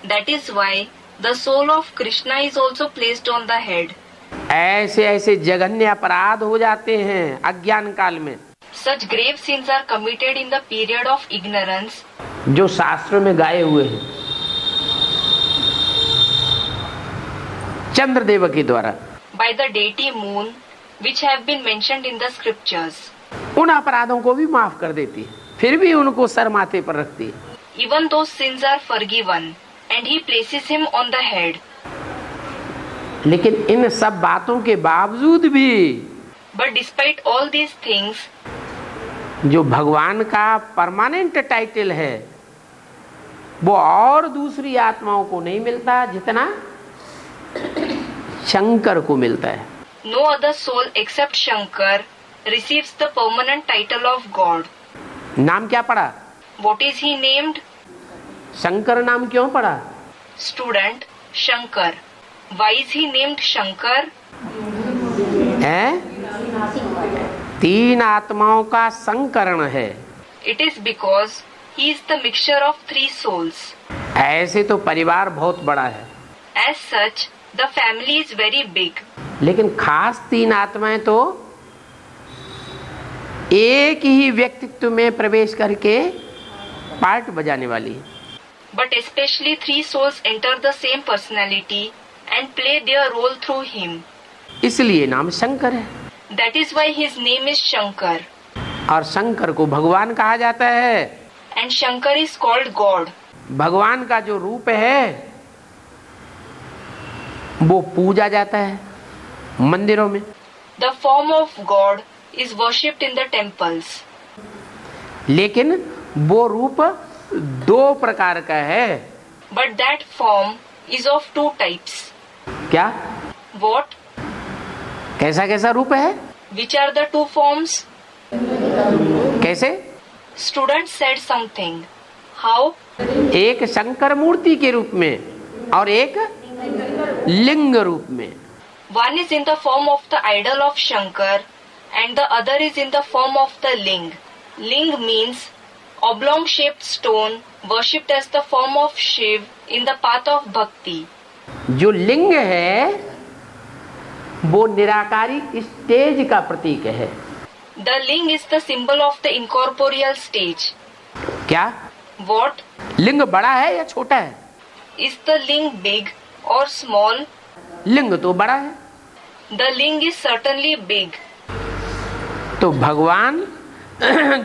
That is why the soul of Krishna is also placed on the head. ऐसे ऐसे जघन्य अपराध हो जाते हैं अज्ञान काल में, Such grave sins are committed in the period of ignorance, जो शास्त्रों में गाए हुए हैं चंद्रदेव के द्वारा, by the deity moon, which have been mentioned in the scriptures. उन अपराधों को भी माफ कर देती है, फिर भी उनको सर माथे पर रखती है। Even those sins are forgiven, and he places him on the head. लेकिन इन सब बातों के बावजूद भी But despite all these things, जो भगवान का परमानेंट टाइटल है वो और दूसरी आत्माओं को नहीं मिलता जितना शंकर को मिलता है। no other soul except Shankar receives the permanent title of God. नाम क्या पड़ा? What is he named? Shankar नाम क्यों पड़ा? Student, Shankar. Why is he named Shankar? है? तीन आत्माओं का संकरण है। It is because He is the mixture of three souls. ऐसे तो परिवार बहुत बड़ा है, As such, the family is very big. लेकिन खास तीन आत्माएं तो एक ही व्यक्तित्व में प्रवेश करके पार्ट बजाने वाली है। But especially three souls enter the same personality and play their role through him. इसलिए नाम शंकर है। That is why his name is Shankar. और शंकर को भगवान कहा जाता है। And Shankar is called God. भगवान का जो रूप है वो पूजा जाता है मंदिरों में। The form of God is worshipped in the temples. लेकिन वो रूप दो प्रकार का है। But that form is of two types. क्या? What? कैसा कैसा रूप है? Which are the two forms? कैसे? Student said something. How? एक शंकर मूर्ति के रूप में और एक लिंग रूप में। One is in the form of the idol of Shankar and the other is in the form of the ling. Ling means oblong shaped stone worshipped as the form of Shiv in the path of bhakti. जो लिंग है वो निराकारी stage का प्रतीक है। The ling is the symbol of the incorporeal stage. क्या? What? लिंग बड़ा है या छोटा है? Is the ling big or small? लिंग तो बड़ा है। The ling is certainly big. तो भगवान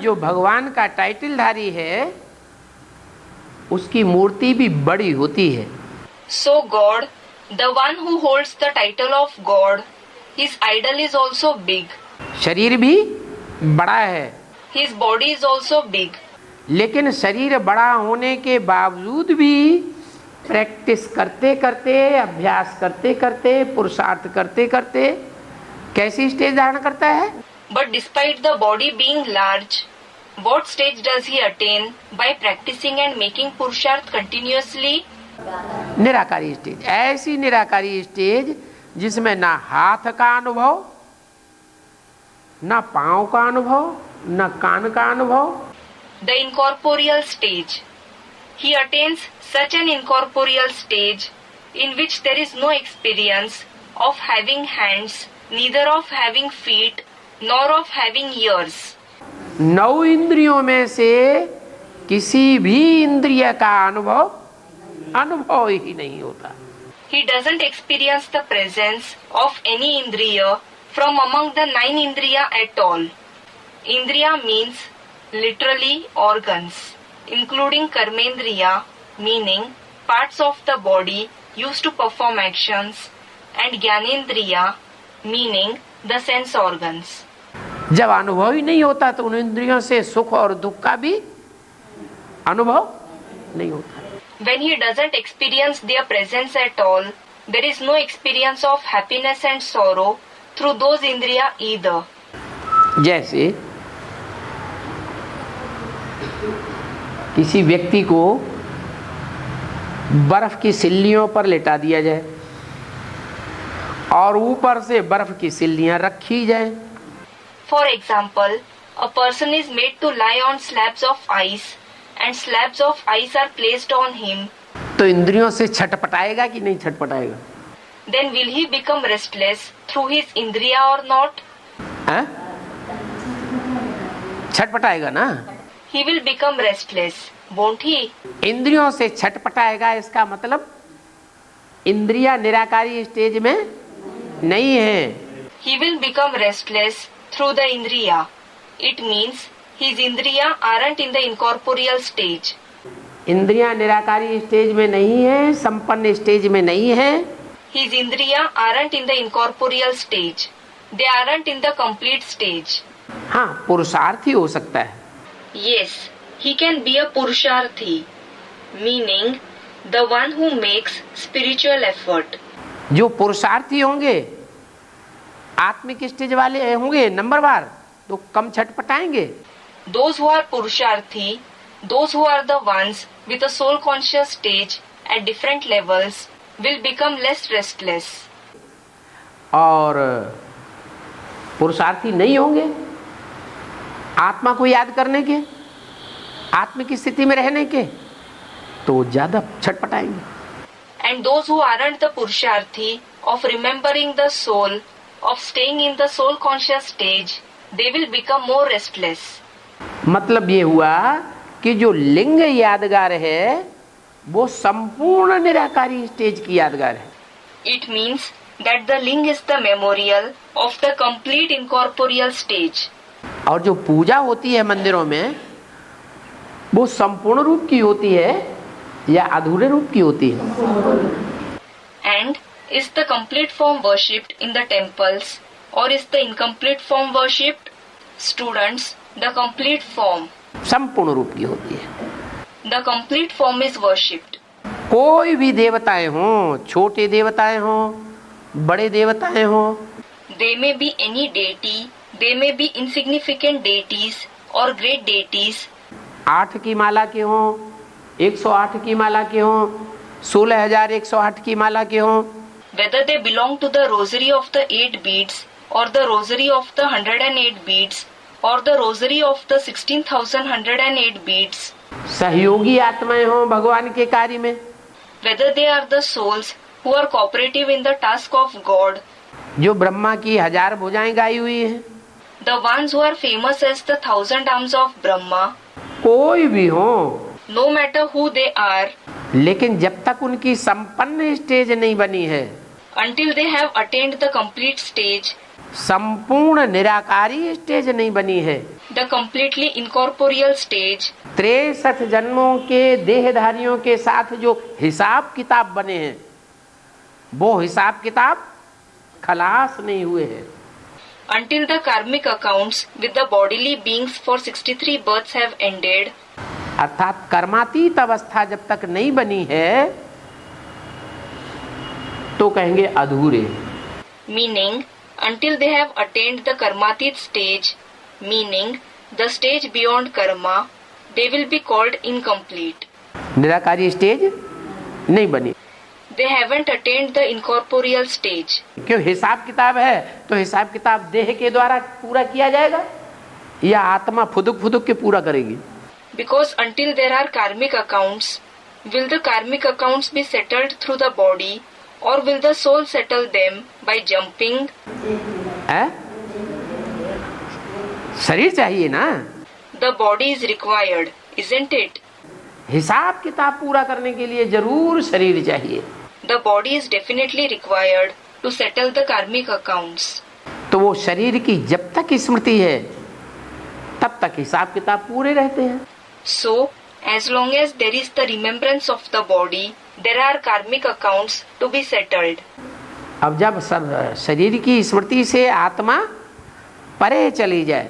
जो भगवान का टाइटलधारी है उसकी मूर्ति भी बड़ी होती है। So God, the one who holds the title of God, his idol is also big. शरीर भी बड़ा है। His body is also big. लेकिन शरीर बड़ा होने के बावजूद भी प्रैक्टिस करते करते, अभ्यास करते करते, पुरुषार्थ करते करते कैसी स्टेज धारण करता है? But despite the body being large, what stage does he attain by practicing and making purusharth continuously? निराकारी स्टेज। ऐसी निराकारी स्टेज जिसमें ना हाथ का अनुभव, ना पांव का अनुभव, ना कान का अनुभव। The incorporeal stage. He attains such an incorporeal stage in which there is no experience of having hands, neither of having feet, nor of having ears. नौ इंद्रियों में से किसी भी इंद्रिय का अनुभव ही नहीं होता। He doesn't experience the presence of any indriya from among the 9 indriya at all. Indriya means literally organs, including karmendriya, meaning parts of the body used to perform actions, and jnanendriya, meaning the sense organs. जब अनुभव ही नहीं होता तो उन इंद्रियों से सुख और दुख का भी अनुभव नहीं होता। When he doesn't experience their presence at all, there is no experience of happiness and sorrow through those indriya either. जैसे किसी व्यक्ति को बर्फ की सिल्लियों पर लेटा दिया जाए और ऊपर से बर्फ की सिल्लियां रखी जाए। For example, a person is made to lie on slabs of ice and slabs of ice are placed on him. तो इंद्रियों से छटपटाएगा कि नहीं छटपटाएगा? Then will he become restless through his indriya or not? हैं? छटपटाएगा ना? He will become restless, won't he? इंद्रियों से छटपटाएगा इसका मतलब इंद्रिया निराकारी स्टेज में नहीं है। He will become restless through the indriya. It means his indriya aren't in the incorporeal stage. इंद्रिया निराकारी स्टेज में नहीं है, संपन्न स्टेज में नहीं है। His indriya aren't in the incorporeal stage. They aren't in the complete stage. हाँ, पुरुषार्थी हो सकता है। Yes, he can be a purusharthi, meaning the one who makes spiritual effort. जो पुरुषार्थी होंगे, आत्मिक स्टेज वाले होंगे नंबरवार, तो कम छटपटाएंगे। Those who are purusharthi, those who are the ones with a soul conscious stage at different levels will become less restless. और पुरुषार्थी नहीं होंगे आत्मा को याद करने के, आत्मिक स्थिति में रहने के, तो ज्यादा छटपटाएंगे। And those who aren't the Purusharthi of remembering the soul, of staying in the soul conscious stage, they will become more restless. मतलब ये हुआ कि जो लिंग यादगार है वो संपूर्ण निराकारी स्टेज की यादगार है। It means that the ling is the memorial of the complete incorporeal stage. और जो पूजा होती है मंदिरों में वो संपूर्ण रूप की होती है या अधूरे रूप की होती है? And is the complete form worshipped in the temples or is the incomplete form worshipped? Students, the complete form. संपूर्ण रूप की होती है। The complete form is worshipped. कोई भी देवताएं हों, छोटे देवताएं हों, बड़े देवताएं हों, They may be any deity, they may be insignificant deities or great deities. 8 की माला के हों, 108 की माला के हों, 16,108 की माला के हों, Whether they belong to the rosary of the 8 beads or the rosary of the 108 beads or the rosary of the 16,108 beads. सहयोगी आत्माएं हों भगवान के कार्य में, Whether they are the souls who are cooperative in the task of God, जो ब्रह्मा की 1000 भुजाएं गाई हुई हैं, the ones who are famous as the 1,000 arms of Brahma, कोई भी हो, no matter who they are, लेकिन जब तक उनकी संपन्न स्टेज नहीं बनी है, until they have attained the complete stage, संपूर्ण निराकारी स्टेज नहीं बनी है, the completely incorporeal stage, 63 जन्मों के देहधारियों के साथ जो हिसाब किताब बने हैं वो हिसाब किताब खलास नहीं हुए हैं। until the karmic accounts with the bodily beings for 63 births have ended, अर्थात कर्मातीत अवस्था जब तक नहीं बनी है तो कहेंगे अधूरे। meaning until they have attained the karmatit stage, meaning the stage beyond karma, they will be called incomplete. निराकारी स्टेज नहीं बनी, They haven't attained the incorporeal stage. क्यों? हिसाब किताब है तो हिसाब किताब देह के द्वारा पूरा किया जाएगा या आत्मा फुदुक फुदुक के पूरा करेगी? Because until there are karmic accounts, will the karmic accounts be settled through the body or will the soul settle them by jumping? है? शरीर चाहिए ना, The body is required, isn't it? हिसाब किताब पूरा करने के लिए जरूर शरीर चाहिए। The body is definitely required to settle the karmic accounts. तो वो शरीर की जब तक स्मृति है तब तक हिसाब किताब पूरे रहते हैं। So, as long as there is the remembrance of the body, there are karmic accounts to be settled. अब जब सब शरीर की स्मृति से आत्मा परे चली जाए,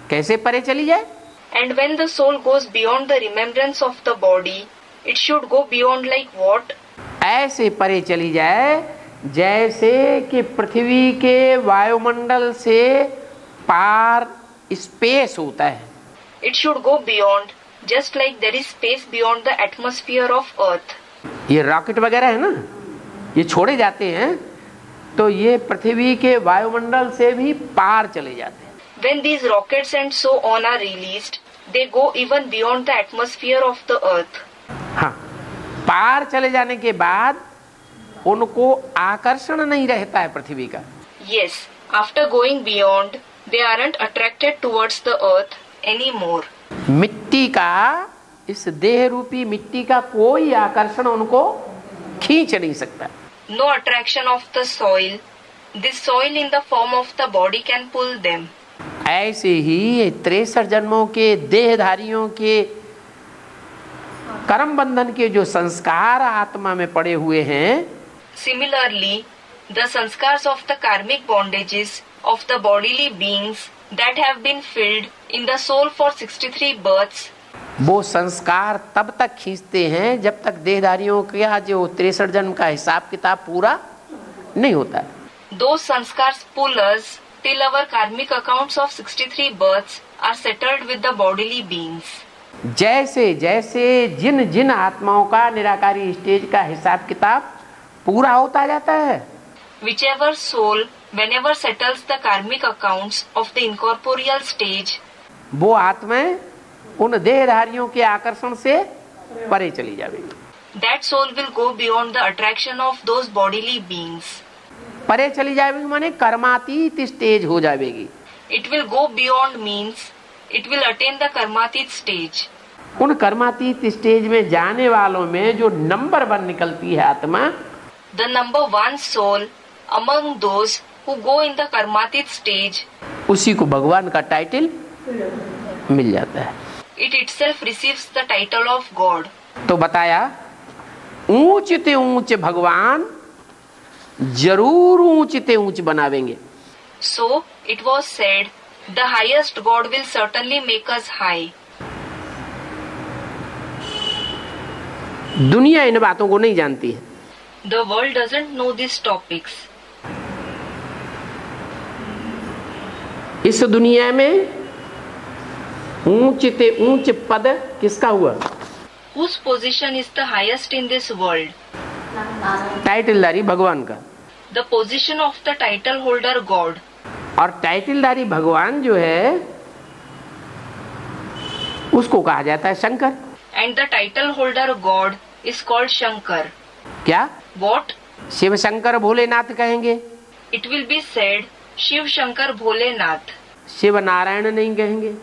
कैसे परे चली जाए? And when the soul goes beyond the remembrance of the body, it should go beyond like what? ऐसे परे चली जाए जैसे कि पृथ्वी के वायुमंडल से पार स्पेस होता है। It should go beyond, just like there is space beyond the atmosphere of earth. ये रॉकेट वगैरह है ना, ये छोड़े जाते हैं तो ये पृथ्वी के वायुमंडल से भी पार चले जाते हैं। When these rockets and so on are released, they go even beyond the atmosphere of the earth. हाँ, पार चले जाने के बाद उनको आकर्षण नहीं रहता है पृथ्वी का। Yes, after going beyond, they aren't attracted towards the earth anymore. मिट्टी का, इस देह रूपी मिट्टी का कोई आकर्षण उनको खींच नहीं सकता। No attraction of the soil. This soil in the form of the body can pull them. ऐसे ही 63 जन्मों के देहधारियों के कर्म बंधन के जो संस्कार आत्मा में पड़े हुए हैं, Similarly, the sanskars of the karmic bondages of the bodily beings that have been filled in the soul for 63 births, वो संस्कार तब तक खींचते हैं जब तक देहधारियों का जो 63 जन्म का हिसाब किताब पूरा नहीं होता है। those sanskars pull us till our karmic accounts of 63 births are settled with the bodily beings. जैसे जैसे जिन जिन आत्माओं का निराकारी स्टेज का हिसाब किताब पूरा होता जाता है, Whichever soul, whenever settles the karmic accounts of the incorporeal stage, वो आत्माएं उन देहधारियों के आकर्षण से परे चली जाएगी। That soul will go beyond the attraction of those bodily beings. परे चली जाएगी माने कर्मातीत स्टेज हो जाएगी। It will go beyond means it will attain the karmatit stage. उन कर्मातीत स्टेज में जाने वालों में जो नंबर 1 निकलती है आत्मा, The number 1 soul among those who go in the karmatit stage, उसी को भगवान का टाइटल मिल जाता है। it itself receives the title of God. तो बताया ऊंच ते ऊंच भगवान जरूर ऊंच ते ऊंच बनावेंगे। So it was said, the highest God will certainly make us high. दुनिया इन बातों को नहीं जानती है। The world doesn't know these topics. इस दुनिया में ऊंच ते ऊंच पद किसका हुआ? Whose position is the highest in this world? टाइटलधारी भगवान का। The position of the title holder God. और टाइटलधारी भगवान जो है उसको कहा जाता है Shankar. And the title holder God is called Shankar. क्या? What? शिव शंकर भोलेनाथ कहेंगे, It will be said Shiv Shankar Bholenath. Shiv Narayan नहीं कहेंगे।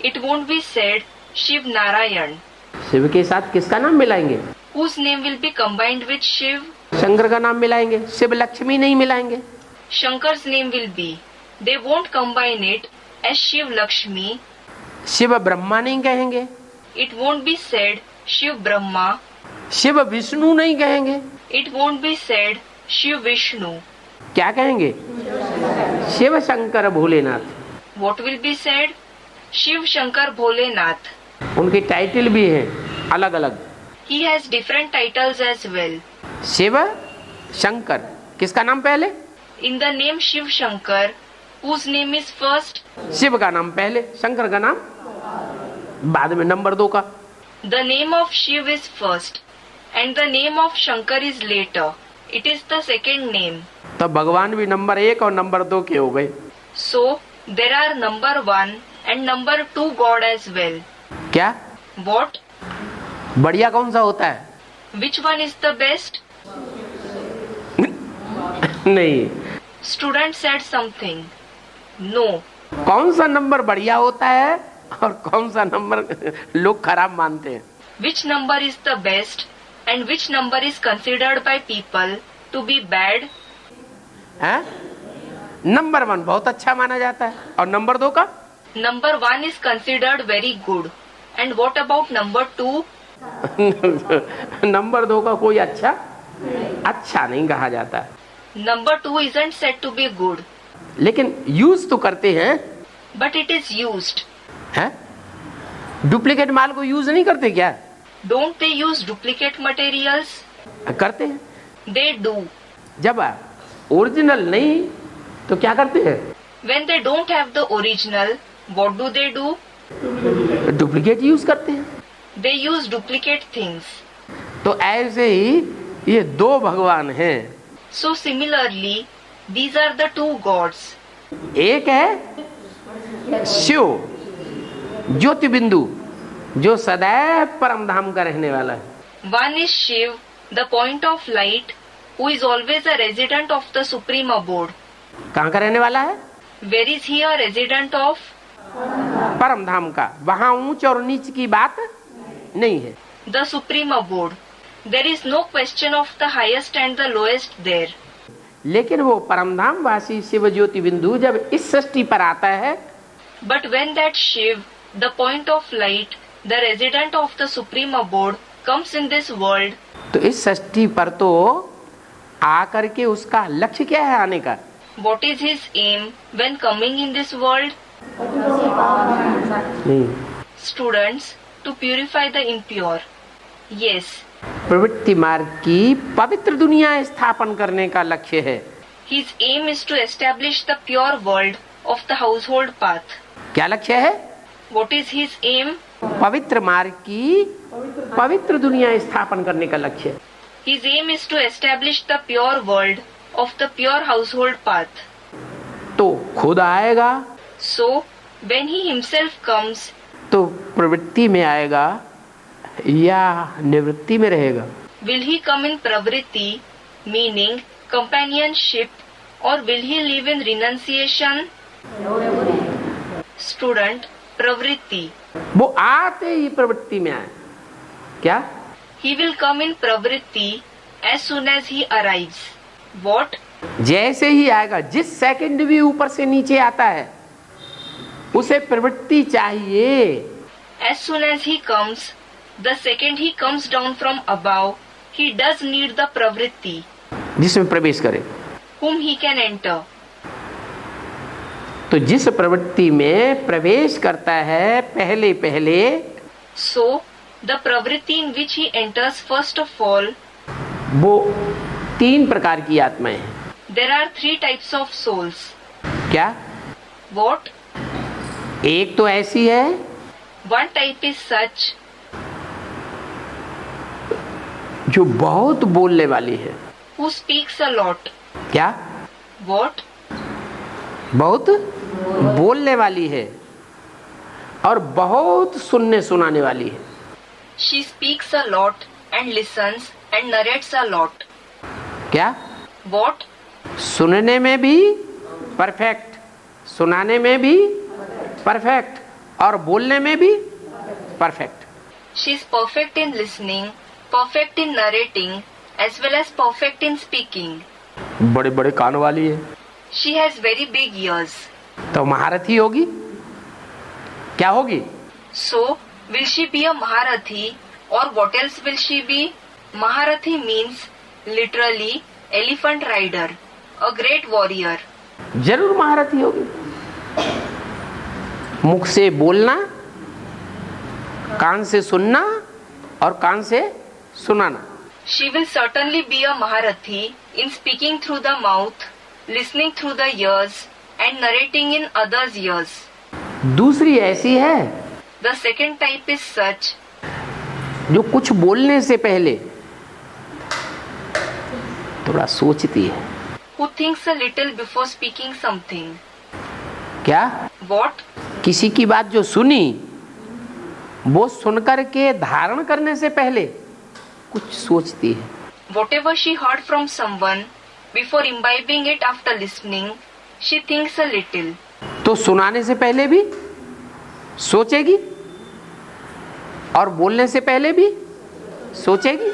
It won't be said Shiv Narayan. Shiv के साथ किसका नाम मिलाएंगे? Whose name will be combined with Shiv? Shankar का नाम मिलाएंगे, शिव लक्ष्मी नहीं मिलाएंगे। Shankar's name will be. They won't combine it as Shiv Lakshmi. Shiv Brahma नहीं कहेंगे, It won't be said Shiv Brahma. Shiv Vishnu नहीं कहेंगे। It won't be said Shiv Vishnu. क्या कहेंगे? Shiv Shankar Bholenath. What will be said? Shiv Shankar Bholenath. उनकी टाइटल भी है अलग अलग। He has different titles as well. Shiv Shankar किसका नाम पहले? In the name Shiv Shankar, whose name is first? Shiv का नाम पहले, शंकर का नाम बाद में नंबर 2 का। The name of Shiv is first, and the name of Shankar is later. It is the second name. तब भगवान भी नंबर 1 और नंबर 2 के हो गए। So there are number 1 and number 2 God as well. क्या? What? बढ़िया कौन सा होता है? Which one is the best? नहीं। Student said something. No. कौन सा नंबर बढ़िया होता है और कौन सा नंबर लोग खराब मानते हैं? Which number is the best and which number is considered by people to be bad? हैं? नंबर 1 बहुत अच्छा माना जाता है और नंबर 2 का? Number 1 is considered very good. And what about number 2? Number 2 का कोई अच्छा नहीं कहा जाता है। Number 2 isn't said to be good, लेकिन यूज तो करते हैं। but it is used. हैं? डुप्लीकेट माल को यूज नहीं करते क्या? Don't they use duplicate materials? करते हैं। They do. जब ओरिजिनल नहीं तो क्या करते हैं? When they don't have the original, what do they do? Duplicate use करते हैं। They use duplicate things. तो ऐसे ही ये 2 भगवान हैं। So similarly, these are the 2 gods. एक है शिव ज्योति बिंदु जो सदैव परम धाम का रहने वाला है। One is Shiv, the point of light, who is always a resident of the supreme abode. कहाँ का रहने वाला है? Where is he a resident of? परम धाम का। वहाँ ऊंच और नीच की बात नहीं है। The supreme abode. There is no question of the highest and the lowest there. लेकिन वो परमधाम वासी शिव ज्योति बिंदु जब इस सृष्टि पर आता है, But when that Shiv, the point of light, the resident of the supreme abode, comes in this world, तो इस सृष्टि पर तो आकर के उसका लक्ष्य क्या है आने का? what is his aim when coming in this world? Students, to purify the impure. Yes. प्रवृत्ति मार्ग की पवित्र दुनिया स्थापन करने का लक्ष्य है। His aim is to establish the pure world of the household path. क्या लक्ष्य है? What is his aim? पवित्र मार्ग की पवित्र दुनिया स्थापन करने का लक्ष्य है। His aim is to establish the pure world of the pure household path. तो खुद आएगा, So, when he himself comes, तो प्रवृत्ति में आएगा या निवृत्ति में रहेगा? Will he come in pravritti, meaning companionship, or will he live in renunciation? Student, pravritti. वो आते ही प्रवृत्ति में आए। क्या? He will come in pravritti as soon as he arrives. What? जैसे ही आएगा, जिस सेकंड भी ऊपर से नीचे आता है उसे प्रवृत्ति चाहिए। As soon as he comes, the second he comes down from above, he does need the pravritti, जिसमें प्रवेश करे, whom he can enter. तो जिस प्रवृत्ति में प्रवेश करता है पहले पहले, So, the pravritti in which he enters first of all, वो 3 प्रकार की आत्माएं हैं। there are 3 types of souls. क्या? What? एक तो ऐसी है One type is such जो बहुत बोलने वाली है। who speaks a lot. क्या? What? बहुत बोलने वाली है और बहुत सुनने सुनाने वाली है। She speaks a lot and listens and narrates a lot. क्या? What? सुनने में भी परफेक्ट, सुनाने में भी परफेक्ट और बोलने में भी perfect. She is perfect in listening, perfect in narrating, as well as perfect in speaking. बड़े बड़े कान वाली है, She has very big ears. तो महारथी होगी। क्या होगी? So, will she be a Maharathi or what else will she be? Maharathi means literally elephant rider, a great warrior. जरूर महारथी होगी। मुख से बोलना, कान से सुनना और कान से सुनाना। She will certainly be a Maharathi in speaking through the mouth, listening through the ears, and narrating in others' ears. दूसरी ऐसी है The second type is such जो कुछ बोलने से पहले थोड़ा सोचती है। who thinks a little before speaking something. क्या? What? किसी की बात जो सुनी वो सुनकर के धारण करने से पहले कुछ सोचती है। Whatever she heard from someone, before imbibing it after listening, she thinks a little. तो सुनाने से पहले भी सोचेगी और बोलने से पहले भी सोचेगी।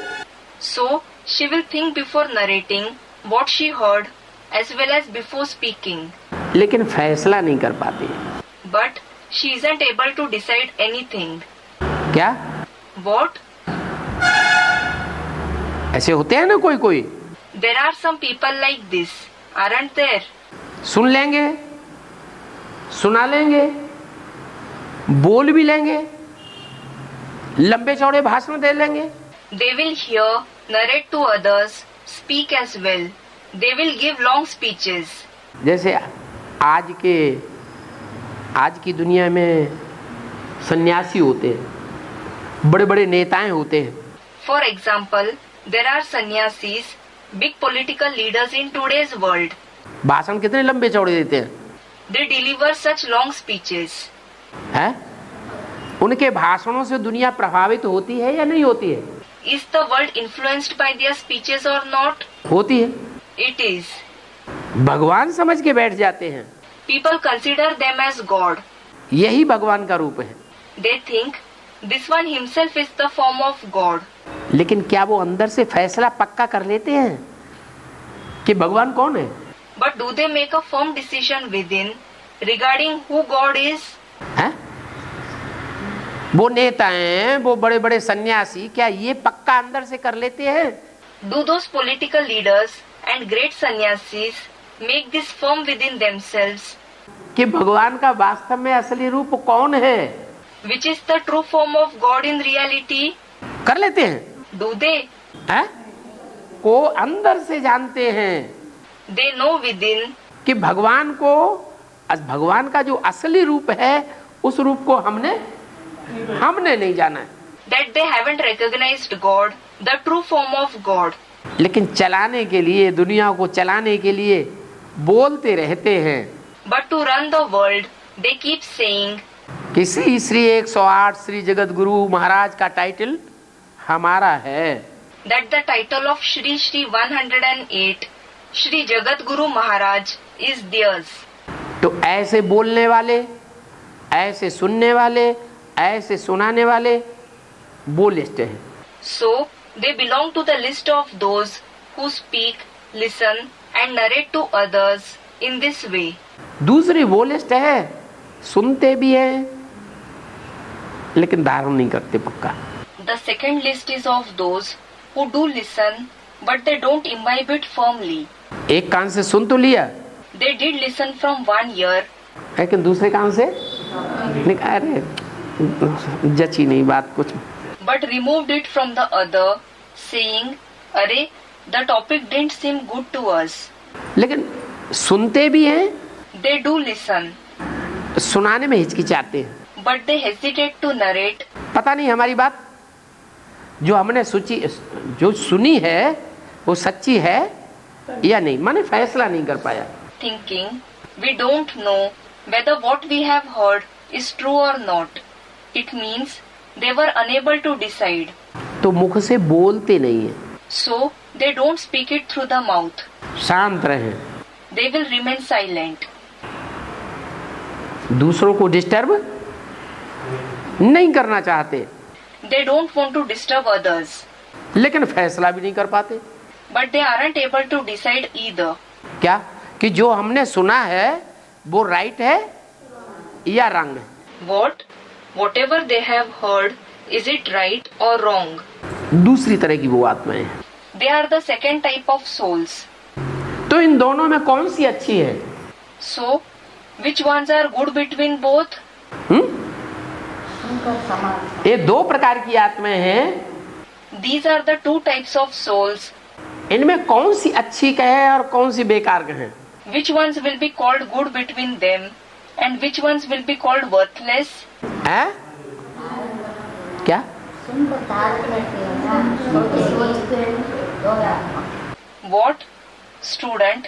So, she will think before narrating what she heard as well as before speaking. लेकिन फैसला नहीं कर पाती। But she isn't able to decide anything. क्या? What? ऐसे होते हैं ना कोई कोई, There are some people like this, aren't there? सुन लेंगे, सुना लेंगे, बोल भी लेंगे, लंबे चौड़े भाषण दे लेंगे। They will hear, narrate to others, speak as well. They will give long speeches. जैसे आज की दुनिया में सन्यासी होते हैं, बड़े बड़े नेताएं होते हैं। For example, there are sannyasis, big political leaders in today's world. भाषण कितने लंबे चौड़े देते हैं, They deliver such long speeches. हैं? उनके भाषणों से दुनिया प्रभावित होती है या नहीं होती है? Is the world influenced by their speeches or not? होती है। It is. भगवान समझ के बैठ जाते हैं, People consider them as God. यही भगवान का रूप है। They think this one himself is the form of God. लेकिन क्या वो अंदर से फैसला पक्का कर लेते हैं कि भगवान कौन है? But do they make a firm decision within regarding who God is? हैं? वो नेताएं, वो बड़े बड़े सन्यासी, क्या ये पक्का अंदर से कर लेते हैं? Do those political leaders and great sannyasis make this firm within themselves, कि भगवान का वास्तव में असली रूप कौन है? which is the true form of God in reality? कर लेते हैं? Do they? हैं? को अंदर से जानते हैं They know within कि भगवान का जो असली रूप है उस रूप को हमने नहीं जाना है। that they haven't recognized God, the true form of God. लेकिन चलाने के लिए, दुनिया को चलाने के लिए बोलते रहते हैं। But to run the world, they keep saying, किसी श्री 108 श्री जगत गुरु महाराज का टाइटल हमारा है। that the title of Shri Shri 108 Shri Jagat Guru Maharaj is theirs. तो ऐसे बोलने वाले, ऐसे सुनने वाले, ऐसे सुनाने वाले वो लिस्ट है। So they belong to the list of those who speak, listen and narrate to others in this way. दूसरी वो लिस्ट है, सुनते भी हैं लेकिन धारण नहीं करते पक्का। The second list is of those who do listen but they don't imbibe it firmly. एक कान से सुन तो लिया, They did listen from one ear, लेकिन दूसरे कान से अरे जची नहीं बात कुछ, but removed it from the other, saying, "Arey, the topic didn't seem good to us." लेकिन सुनते भी हैं, They do listen, सुनाने में हिचकिचाते हैं। but they hesitate to narrate. पता नहीं हमारी बात जो हमने जो सुनी है वो सच्ची है या नहीं, माने फैसला नहीं कर पाया। Thinking, we don't know whether what we have heard is true or not. It means they were unable to decide. तो मुख से बोलते नहीं है, So they don't speak it through the mouth. शांत रहे, They will remain silent. दूसरों को डिस्टर्ब नहीं करना चाहते, They don't want to disturb others, लेकिन फैसला भी नहीं कर पाते। but they aren't able to decide either. क्या कि जो हमने सुना है वो राइट है या रॉन्ग है। Whatever they have heard, is it right or wrong? दूसरी तरह की वो आत्माएं हैं। They are the second type of souls. तो इन दोनों में कौन सी अच्छी है? So, which ones are good between both? ये दो प्रकार की आत्माएं हैं, These are the two types of souls. इनमें कौन सी अच्छी कहे और कौन सी बेकार कहे? Which ones will be called good between them and which ones will be called worthless? है क्या? What? Student,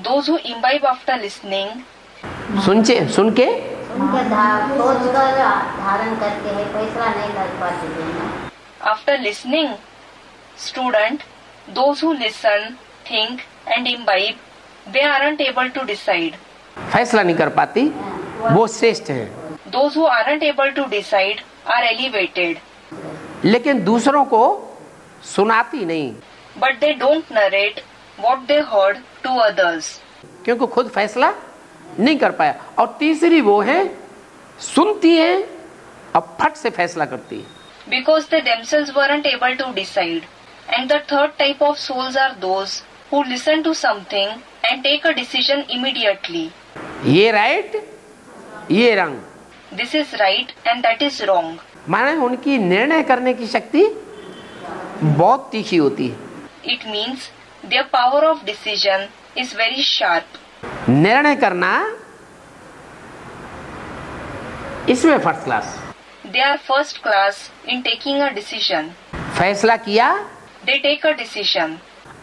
those who imbibe after listening, सुन के सोच कर धारण करके है, फैसला नहीं कर पाते हैं। after listening, student, those who listen, think and imbibe, they aren't able to decide. फैसला नहीं कर पाती वो श्रेष्ठ है, Those who aren't able to decide are elevated, लेकिन दूसरों को सुनाती नहीं, but they don't narrate what they heard to others. क्योंकि खुद फैसला नहीं कर पाया। और तीसरी वो है सुनती है और फट से फैसला करती है। Because they themselves weren't able to decide. And the third type of souls are those who listen to something and take a decision immediately. ये राइट ये रंग, This is right and that is wrong. माने उनकी निर्णय करने की शक्ति बहुत तीखी होती है। It means their power of decision is very sharp. निर्णय करना इसमें first class. They are first class in taking a decision. फैसला किया They take a decision.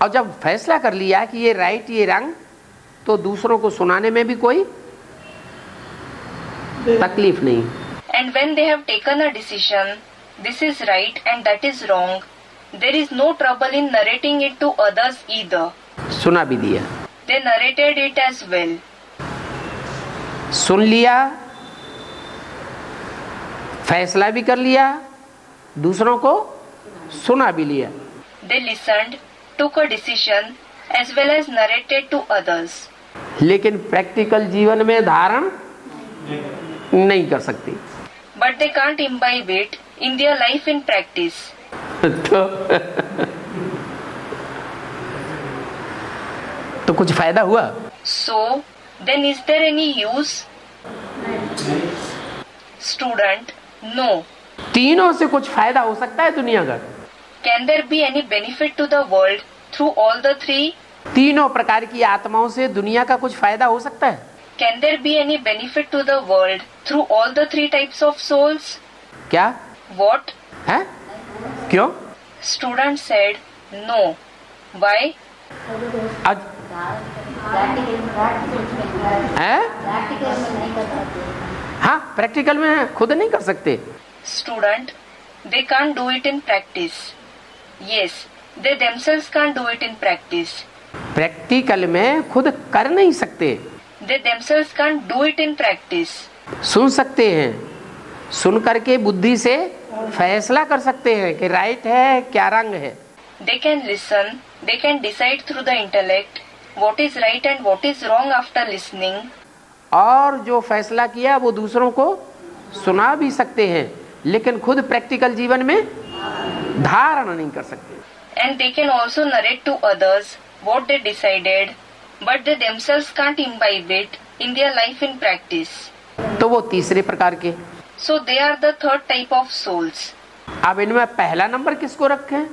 और जब फैसला कर लिया कि ये राइट ये रंग, तो दूसरों को सुनाने में भी कोई तकलीफ नहीं। And when they have taken a decision, this is right and that is wrong, there is no trouble in narrating it to others either. सुना भी दिया, They narrated it as well. सुन लिया, फैसला भी कर लिया, दूसरों को सुना भी लिया। They listened, took a decision as well as narrated to others. लेकिन प्रैक्टिकल जीवन में धारण नहीं कर सकती। But they can't imbibe it in their life in practice. तो कुछ फायदा हुआ? So, then is there any use? Student, no. तीनों से कुछ फायदा हो सकता है दुनिया का? Can there be any benefit to the world through all the three? तीनों प्रकार की आत्माओं से दुनिया का कुछ फायदा हो सकता है? Can there be any benefit to the world through all the three types of souls? क्या What? है? क्यों? Student said, no. Why? आज है? हाँ, प्रैक्टिकल में खुद नहीं कर सकते। Student, they can't do it in practice. Yes, they themselves can't do it in practice. Practical में खुद कर नहीं सकते। They themselves can't do it in practice. सुन सकते हैं, सुन करके बुद्धि से फैसला कर सकते हैं कि राइट है क्या रंग है। They can listen, they can decide through the intellect what is right and what is wrong after listening. और जो फैसला किया वो दूसरों को सुना भी सकते हैं, लेकिन खुद प्रैक्टिकल जीवन में धारण नहीं कर सकते। And they can also narrate to others what they decided, but they themselves can't imbibe it in their life in practice. तो वो तीसरे प्रकार के। So they are the third type of souls. अब इनमें पहला नंबर किसको रखें,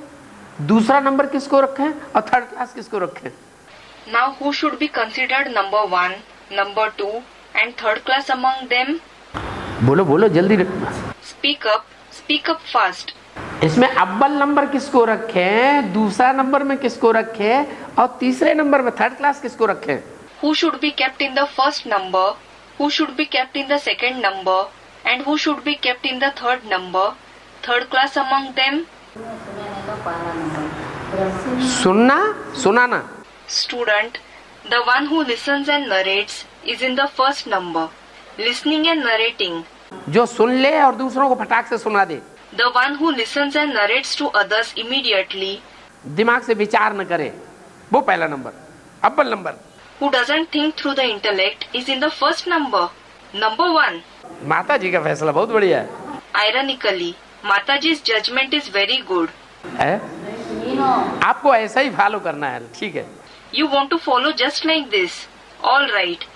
दूसरा नंबर किसको रखें और थर्ड क्लास किसको रखें? Now who should be considered number 1, number 2 and third class among them? बोलो बोलो जल्दी। Speak up fast. इसमें अव्वल नंबर किसको रखें, दूसरा नंबर में किसको रखें और तीसरे नंबर में थर्ड क्लास किसको रखें? Who should be kept in the first number, who should be kept in the second number and who should be kept in the third number, third class among them? सुनना सुनाना। Student, the one who listens and narrates is in the first number. Listening and narrating. जो सुन ले और दूसरों को फटाक से सुना दे। The one who listens and narrates to others immediately. दिमाग से विचार न करे, वो पहला नंबर, अव्वल number. Who doesn't think through the intellect is in the first number. Number 1. माता जी का फैसला बहुत बढ़िया है। Ironically, Mataji's judgment is very good. है? आपको ऐसा ही फॉलो करना है, ठीक है? You want to follow just like this. All right.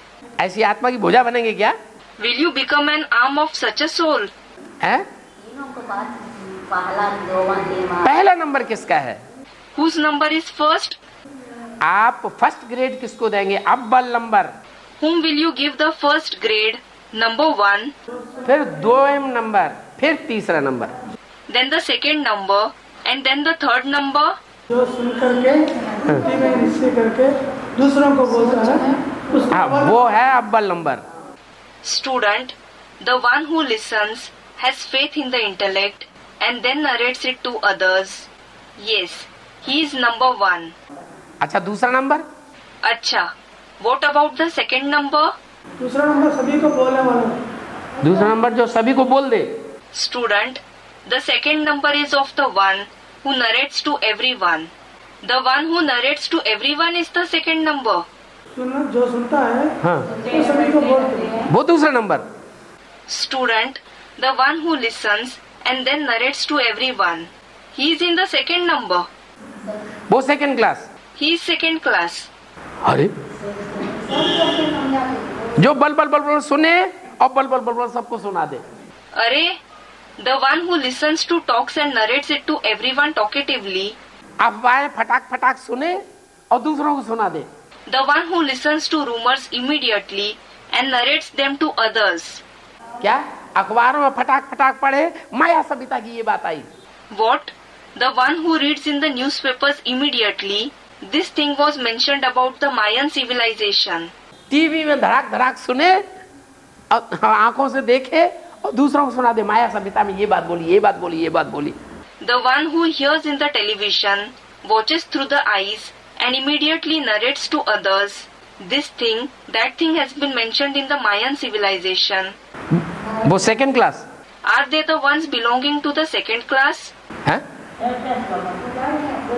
ऐसी आत्मा की भुजा बनेंगे क्या? Will you become an arm of such a soul? है? पहला नंबर किसका है? Whose number is first? आप फर्स्ट ग्रेड किसको देंगे? अव्वल number. Whom will you give the first grade? Number 1. फिर दोम नंबर, फिर तीसरा number. Then the second number and then the third number. जो सुन करके बुद्धि में निश्चय करके दूसरों को बोलता है उसको हाँ, वो है अव्वल number. Student, the one who listens, has faith in the intellect and then narrates it to others. Yes, he is number 1. अच्छा, दूसरा नंबर? अच्छा, what about the second number? दूसरा नंबर सभी को बोलने वाला। दूसरा नंबर जो सभी को बोल दे। Student, the second number is of the one who narrates to everyone. The one who narrates to everyone is the second number. जो सुनता है हाँ, वो सभी को बोलते हैं। वो दूसरा number. Student, the one who listens and then narrates to everyone. He is in the second number. वो second class. He is second class. अरे, जो बल बल बल बल सुने और बल बल बल बल सबको सुना दे। अरे, the one who listens to talks and narrates it to everyone talkatively. अफवाहें फटाक फटाक सुने और दूसरों को सुना दे। The one who listens to rumors immediately and narrates them to others. क्या अखबारों में फटाक फटाक पढ़े, माया सभ्यता की ये बात आई। What? The one who reads in the newspapers immediately. This thing was mentioned about the Mayan civilization. TV में धड़ाक धड़ाक सुने और आंखों से देखे और दूसरों को सुना दे, माया सभ्यता में ये बात बोली, ये बात बोली, ये बात बोली। The one who hears in the television, watches through the eyes and immediately narrates to others. This thing, that thing has been mentioned in the Mayan civilization. वो second class. Are they the ones belonging to the second class? हैं?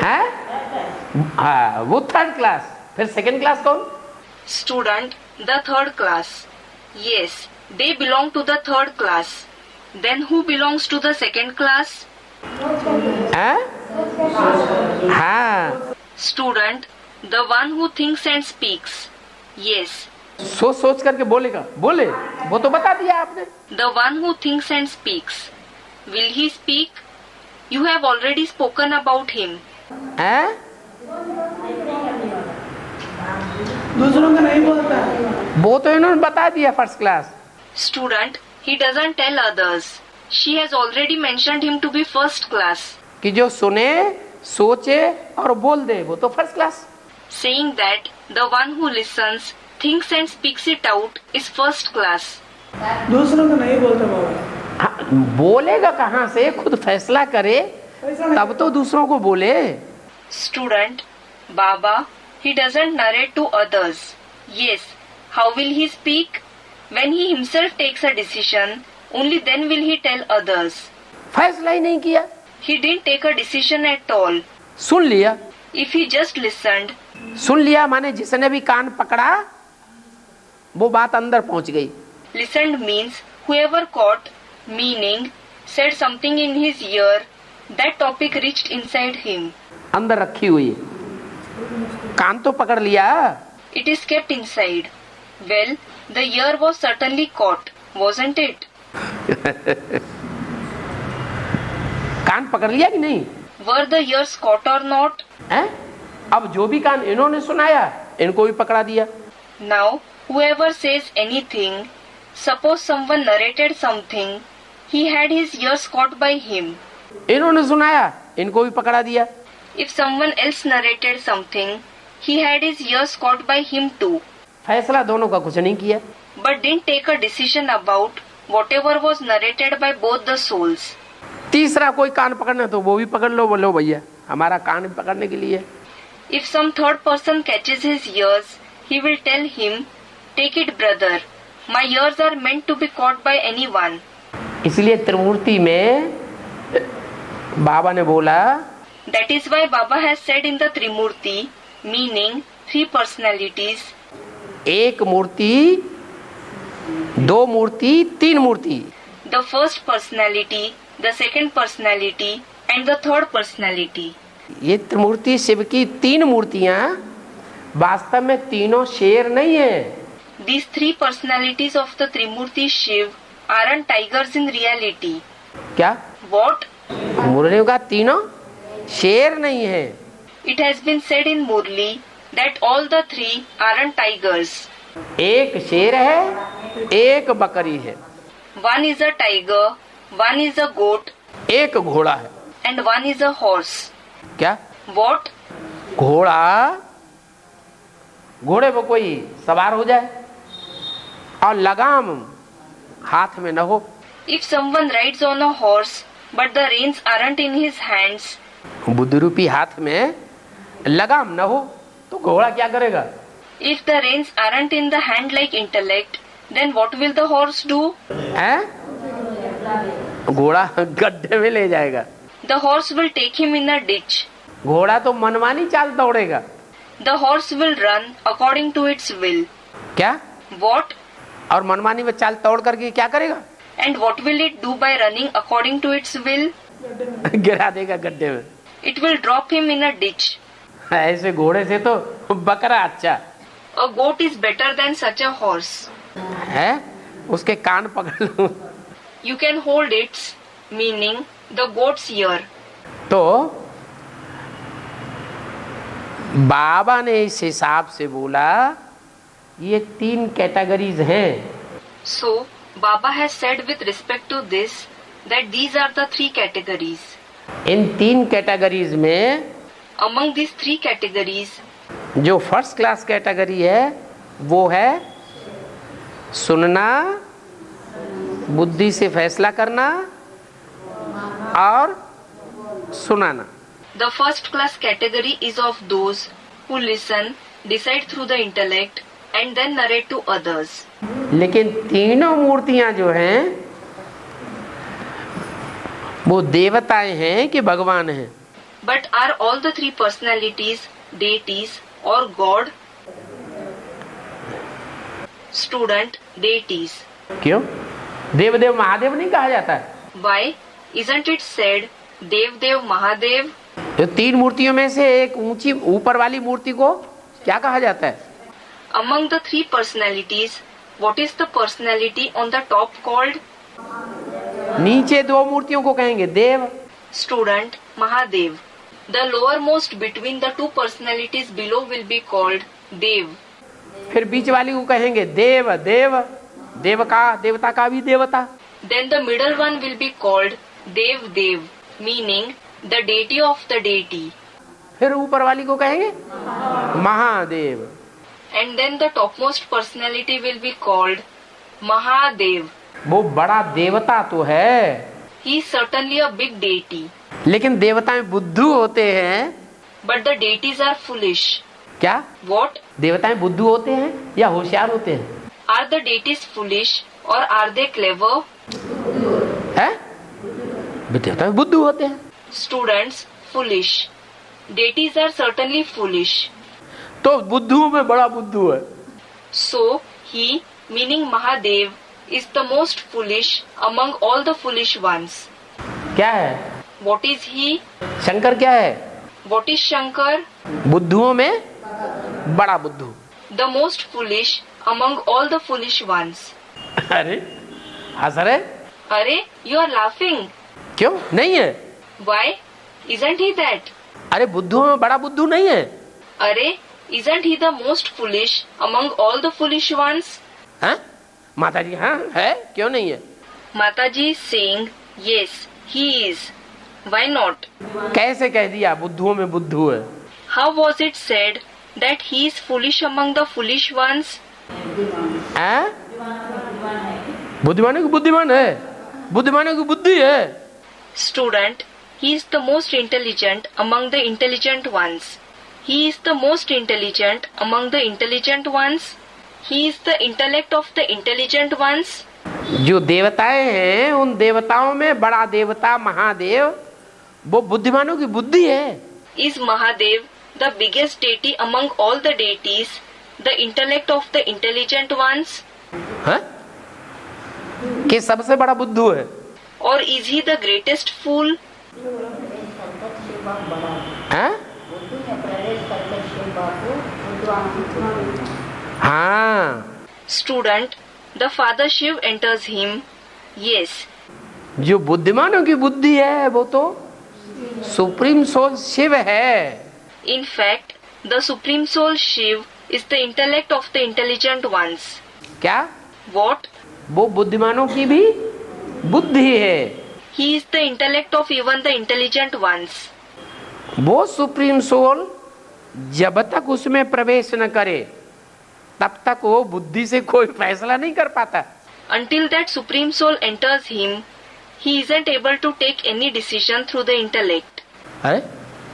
हैं? हाँ, वो third class. फिर second class कौन? Student, the third class. Yes, they belong to the third class. Then who belongs to the second class? हैं? हाँ, Student, the one who thinks and speaks. Yes, सोच सोच करके बोलेगा, बोले, वो तो बता दिया आपने। the one who thinks and speaks. Will he speak? You have already spoken about him. हैं? दूसरों का नहीं बोलता है। वो तो इन्होंने बता दिया first class. Student, he doesn't tell others. She has already mentioned him to be first class. कि जो सुने, सोचे और बोल दे, वो तो first class. Saying that the one who listens, thinks and speaks it out is first class. दूसरों को नहीं बोलता बाबा। हाँ, बोलेगा कहाँ से? खुद फैसला करे तब तो दूसरों को बोले। Student, Baba, he doesn't narrate to others. Yes, how will he speak? When he himself takes a decision, only then will he tell others. फैसला ही नहीं किया, He didn't take a decision at all. सुन लिया। If he just listened, सुन लिया माने जिसने भी कान पकड़ा वो बात अंदर पहुंच गई। listened means whoever caught, meaning said something in his ear, that topic reached inside him. अंदर रखी हुई है, कान तो पकड़ लिया। It is kept inside. Well, the ear was certainly caught, wasn't it? कान पकड़ लिया कि नहीं? Were the ears caught or not? हैं? अब जो भी कान इन्होंने सुनाया इनको भी पकड़ा दिया। Now, whoever says anything, suppose someone narrated something, he had his ears caught by him. इन्होंने सुनाया इनको भी पकड़ा दिया। If someone else narrated something, he had his ears caught by him too, फैसला दोनों का कुछ नहीं किया। but didn't take a decision about whatever was narrated by both the souls. तीसरा कोई कान पकड़ना तो वो भी पकड़ लो, बोलो भैया हमारा कान पकड़ने के लिए। If some third person catches his ears, he will tell him, "Take it, brother. My ears are meant to be caught by anyone." इसलिए त्रिमूर्ति में बाबा ने बोला, That is why Baba has said in the Trimurti, meaning three personalities, एक मूर्ति, दो मूर्ति, तीन मूर्ति। the first personality, the second personality, and the third personality. ये त्रिमूर्ति शिव की तीन मूर्तियां वास्तव में तीनों शेर नहीं है। These three personalities of the Trimurti Shiv aren't tigers in reality. क्या What? मुरलियों का तीनों शेर नहीं है। It has been said in Murli that all the three aren't tigers. एक शेर है, एक बकरी है, One is a tiger, one is a goat, एक घोड़ा है। and one is a horse. क्या What? घोड़ा, घोड़े पर कोई सवार हो जाए और लगाम हाथ में न हो, If someone rides on a horse, but the reins aren't in his hands, बुद्धि रूपी हाथ में लगाम न हो तो घोड़ा क्या करेगा? if the reins aren't in the hand like intellect, then what will the horse do? हैं? घोड़ा गड्ढे में ले जाएगा। The horse will take him in a ditch. घोड़ा तो मनमानी चाल दौड़ेगा। The horse will run according to its will. क्या? What? और मनमानी में चाल तोड़ करके क्या करेगा? And what will it do by running according to its will? गिरा देगा गड्ढे में। It will drop him in a ditch. ऐसे घोड़े से तो बकरा अच्छा A goat is better than such a horse. है, उसके कान पकड़ लो You can hold its, meaning the goat's ear. तो बाबा ने इस हिसाब से बोला ये तीन कैटेगरीज हैं। So, Baba has said with respect to this that these are the three categories. इन तीन कैटेगरीज में Among these three categories, जो फर्स्ट क्लास कैटेगरी है वो है सुनना, बुद्धि से फैसला करना और सुनाना। the first class category is of those who listen, decide through the intellect, and then narrate to others. लेकिन तीनों मूर्तियां जो हैं वो देवताएं हैं कि भगवान हैं? But are all the three personalities deities or God? Student, deities. क्यों? देवदेव महादेव नहीं कहा जाता है? Why? Isn't it said Dev Dev Mahadev? तो तीन मूर्तियों में से एक ऊंची ऊपर वाली मूर्ति को क्या कहा जाता है? Among the three personalities, what is the personality on the top called? नीचे दो मूर्तियों को कहेंगे देव। Student, Mahadev. The lowermost between the two personalities below will be called Dev. फिर बीच वाली को कहेंगे देव देव, देव का देवता का भी देवता। Then the middle one will be called Dev Dev, meaning the deity of the deity. फिर ऊपर वाली को कहेंगे Mahadev. And then the topmost personality will be called Mahadev. वो बड़ा देवता तो है, He is certainly a big deity. लेकिन देवता में बुद्धू होते हैं। But the deities are foolish. क्या What? देवता में बुद्धू होते हैं या होशियार होते हैं? Are the deities foolish or are they clever? है देवता में बुद्धू होते हैं। Students, foolish. Deities are certainly foolish. तो बुद्धुओं में बड़ा बुद्धू है। So, he, meaning Mahadev, is the most foolish among all the foolish ones. क्या है What is he? शंकर? क्या है What is Shankar? बुद्धुओं में बड़ा बुद्धू। The most foolish among all the foolish ones. अरे हंस रहे? Arey, you are laughing. क्यों नहीं है? Why? Isn't he that? अरे बुद्धुओं में बड़ा बुद्धू नहीं है? Arey, isn't he the most foolish among all the foolish ones? हाँ माता जी, हाँ है, क्यों नहीं है? Mataji is saying, yes, he is. Why not? कैसे कह दिया बुद्धुओं में बुद्धू है? How was it said that he is foolish among the foolish ones? हैं? बुद्धिमानों की बुद्धिमान है, बुद्धिमानों की बुद्धि है। Student, he is the most intelligent among the intelligent ones. He is the most intelligent among the intelligent ones. He is the intellect of the intelligent ones. जो देवताएं हैं उन देवताओं में बड़ा देवता महादेव वो बुद्धिमानों की बुद्धि है। Is Mahadev the biggest deity among all the deities, the intellect of the intelligent ones? हाँ? कि सबसे बड़ा बुद्धू है? Or is he the greatest fool? हाँ? हाँ, Student, the father Shiv enters him. Yes. जो बुद्धिमानों की बुद्धि है वो तो सुप्रीम सोल शिव है। In fact, the supreme soul Shiv is the intellect of the intelligent ones. क्या What? वो बुद्धिमानों की भी बुद्धि है। He is the intellect of even the intelligent ones. वो सुप्रीम सोल जब तक उसमें प्रवेश न करे तब तक वो बुद्धि से कोई फैसला नहीं कर पाता। Until that supreme soul enters him, he isn't able to take any decision through the intellect. अरे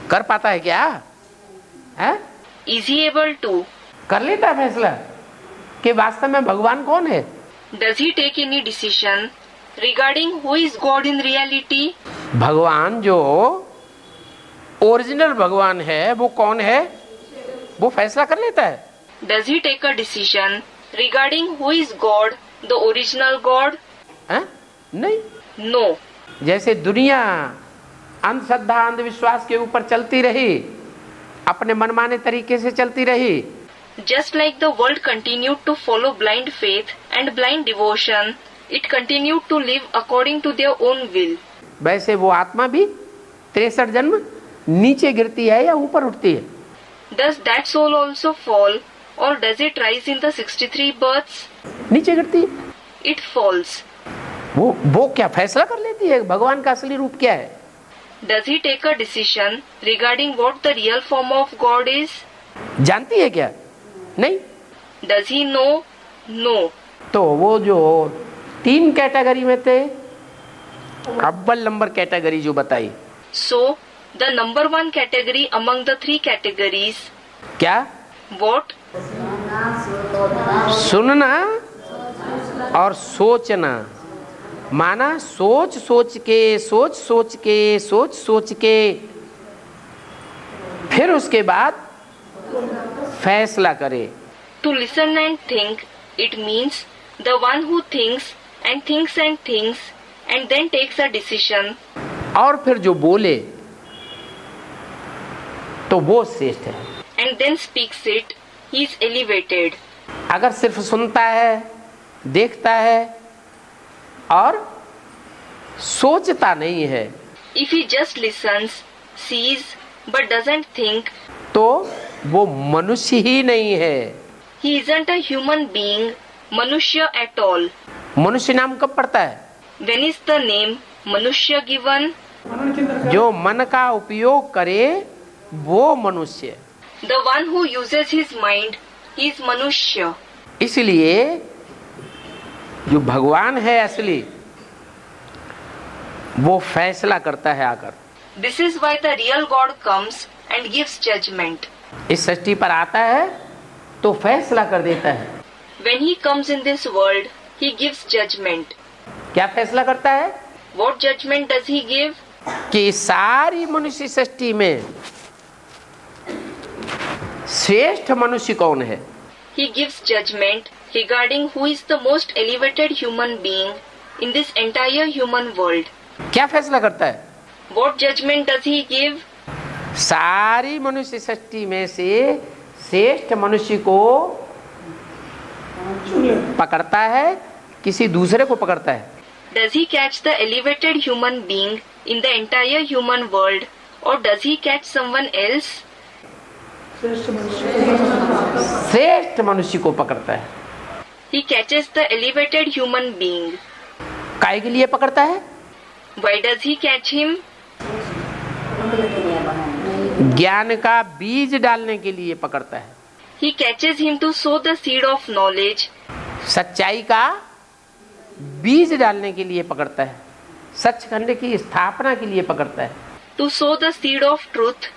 कर पाता है क्या? है? Is he able to? कर लेता है फैसला कि वास्तव में भगवान कौन है? Does he take any decision regarding who is God in reality? भगवान जो ओरिजिनल भगवान है वो कौन है? वो फैसला कर लेता है। Does he take a decision regarding who is God, the original God? है? नहीं। No. जैसे दुनिया अंधश्रद्धा अंधविश्वास के ऊपर चलती रही, अपने मनमाने तरीके से चलती रही, Just like the world continued to follow blind faith and blind devotion, it continued to live according to their own will. वैसे वो आत्मा भी 63 जन्म नीचे गिरती है या ऊपर उठती है? Does that soul also fall, or does it rise in the 63 births? नीचे गिरती है। It falls. वो क्या फैसला कर लेती है भगवान का असली रूप क्या है? Does he take a decision regarding what the real form of God is? जानती है क्या? नहीं। Does he know? No. तो वो जो 3 कैटेगरी में थे, अव्वल नंबर कैटेगरी जो बताई, So, the number 1 category among the 3 categories. क्या? What? सुनना और सोचना। माना सोच सोच के फिर उसके बाद फैसला करे। To listen and think, it means the one who thinks and thinks and thinks and then takes a decision. और फिर जो बोले तो वो श्रेष्ठ है। And then speaks it, he is elevated. अगर सिर्फ सुनता है, देखता है और सोचता नहीं है If he just listens, sees, but doesn't think, तो वो मनुष्य ही नहीं है। he isn't a human being, Manushya at all. मनुष्य नाम कब पड़ता है? When is the name Manushya given? जो मन का उपयोग करे वो मनुष्य। The one who uses his mind, he is Manushya. इसलिए जो भगवान है असली, वो फैसला करता है आकर। This is why the real God comes and gives judgment. इस सृष्टि पर आता है तो फैसला कर देता है। When he comes in this world, he gives judgment. क्या फैसला करता है? What judgment does he give? कि सारी मनुष्य सृष्टि में श्रेष्ठ मनुष्य कौन है? He gives judgment regarding who is the most elevated human being in this entire human world. क्या फैसला करता है? What judgment does he give? सारी मनुष्य सृष्टि में से श्रेष्ठ मनुष्य को पकड़ता है, किसी दूसरे को पकड़ता है? Does he catch the elevated human being in the entire human world, or does he catch someone else? श्रेष्ठ मनुष्य को पकड़ता है। He catches the elevated human being. काहे के लिए पकड़ता है? Why does he catch him? ज्ञान का बीज डालने के लिए पकड़ता है। He catches him to sow the seed of knowledge. सच्चाई का बीज डालने के लिए पकड़ता है। सचखंड की स्थापना के लिए पकड़ता है। To sow the seed of truth,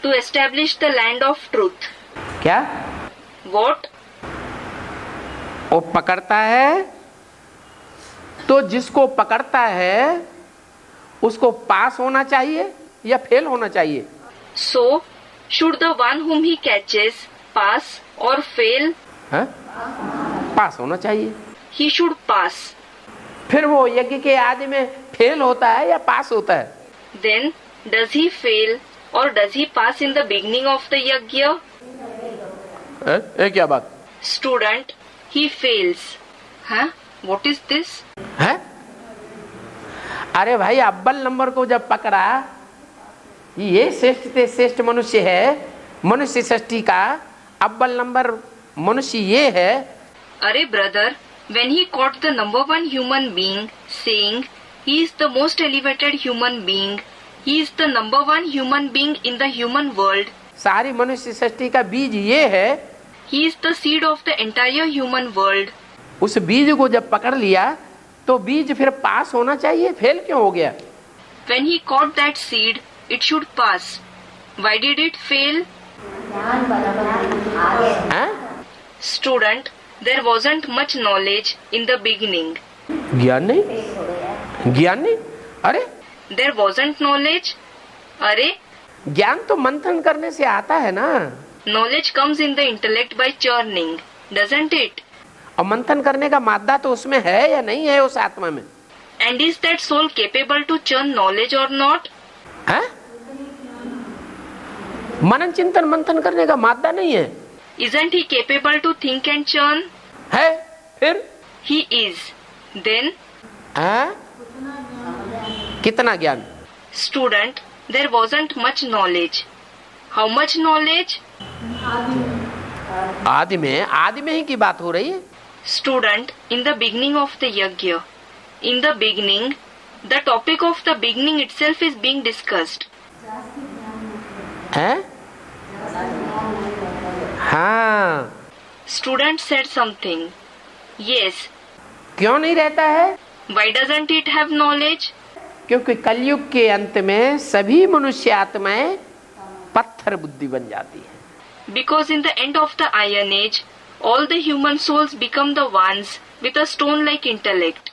to establish the land of truth. क्या? What? वो पकड़ता है तो जिसको पकड़ता है उसको पास होना चाहिए या फेल होना चाहिए? So, should the one whom he catches pass or fail? है? पास होना चाहिए। He should pass. फिर वो यज्ञ के आदि में फेल होता है या पास होता है? Then, does he fail or does he pass in the beginning of the yajna? ये क्या बात Student, he fails. Huh? What is this? है? अरे भाई, अव्वल नंबर को जब पकड़ा, ये श्रेष्ठ से श्रेष्ठ मनुष्य है, मनुष्य सृष्टि का अव्वल नंबर मनुष्य ये है। Arey brother, when he caught the number one human being saying he is the most elevated human being, he is the number one human being in the human world, सारी मनुष्य सृष्टि का बीज ये है, he is the seed of the entire human world. उस बीज को जब पकड़ लिया तो बीज फिर पास होना चाहिए, फेल क्यों हो गया? When he caught that seed, it should pass. Why did it fail? हैं? Student, there wasn't much knowledge in the beginning. ज्ञान नहीं, ज्ञान नहीं। अरे There wasn't knowledge. Arey, ज्ञान तो मंथन करने से आता है ना। knowledge comes in the intellect by churning, doesn't it? और मंथन करने का मादा तो उसमें है या नहीं है उस आत्मा में? And is that soul capable to churn knowledge or not? हैं? मनन चिंतन मंथन करने का मादा नहीं है? Isn't he capable to think and churn? है फिर? He is. Then, हैं? कितना ज्ञान? student, there wasn't much knowledge. How much knowledge? आदि में ही की बात हो रही है। Student, in the beginning of the yajna. In the beginning, the topic of the beginning itself is being discussed. हैं? हाँ। Student said something. Yes. क्यों नहीं रहता है? Why doesn't it have knowledge? क्योंकि कलयुग के अंत में सभी मनुष्य आत्माएं पत्थर बुद्धि बन जाती है। Because in the end of the Iron Age, all the human souls become the ones with a stone-like intellect.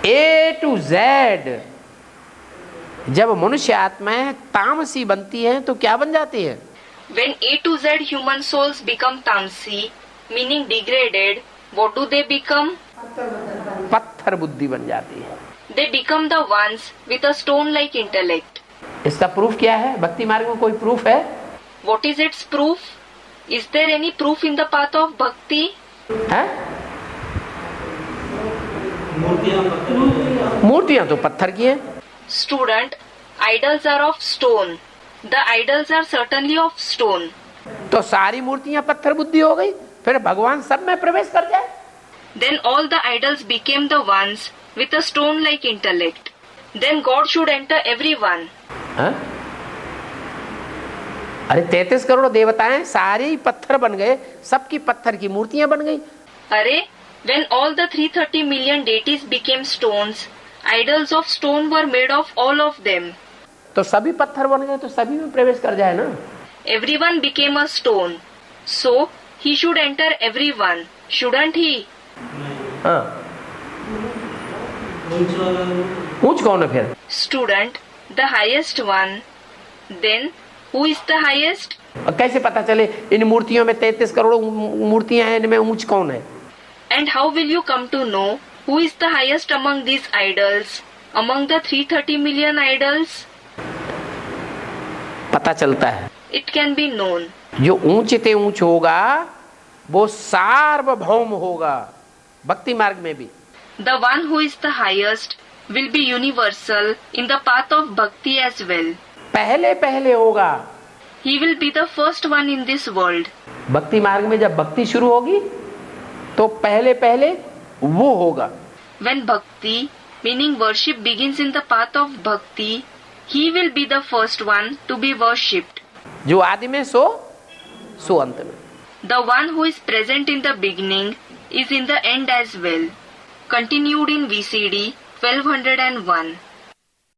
A to Z। जब मनुष्य आत्माएं तामसी बनती हैं तो क्या बन जाती है? When A to Z human souls become tamsi, meaning degraded, what do they become? पत्थर बुद्धि बन जाती है। They become the ones with a stone-like intellect. इसका प्रूफ क्या है? भक्ति मार्ग में कोई प्रूफ है? What is its proof? Is there any proof in the path of bhakti? है? मूर्तियां तो पत्थर की हैं। Student, idols are of stone. The idols are certainly of stone. तो सारी मूर्तियां पत्थर बुद्धि हो गई, फिर भगवान सब में प्रवेश कर जाए। Then all the idols became the ones with a stone-like intellect. Then God should enter everyone. हाँ? अरे 33 करोड़ देवताएं सारे ही पत्थर बन गए, सबकी पत्थर की मूर्तियां बन गई। Arey, When all the 330 million deities became stones, idols of stone were made of all of them. तो सभी पत्थर बन गए तो सभी में प्रवेश कर जाए ना। Everyone became a stone. So, he should enter everyone, shouldn't he? हाँ, ऊंच कौन है फिर? Student, the highest one. Then, who is the highest? और कैसे पता चले इन मूर्तियों में 33 करोड़ मूर्तियां हैं, इनमें ऊंच कौन है? And how will you come to know who is the highest among these idols, among the 330 million idols? पता चलता है। It can be known. जो ऊंच ते ऊंच होगा वो सार्वभौम होगा, भक्ति मार्ग में भी। The one who is the highest will be universal in the path of bhakti as well. पहले पहले होगा। He will be the first one in this world. भक्ति मार्ग में जब भक्ति शुरू होगी तो पहले पहले वो होगा। When bhakti, meaning worship, begins in the path of bhakti, he will be the first one to be worshipped. जो आदि में सो अंत में। The one who is present in the beginning is in the end as well. Continued in VCD 1201.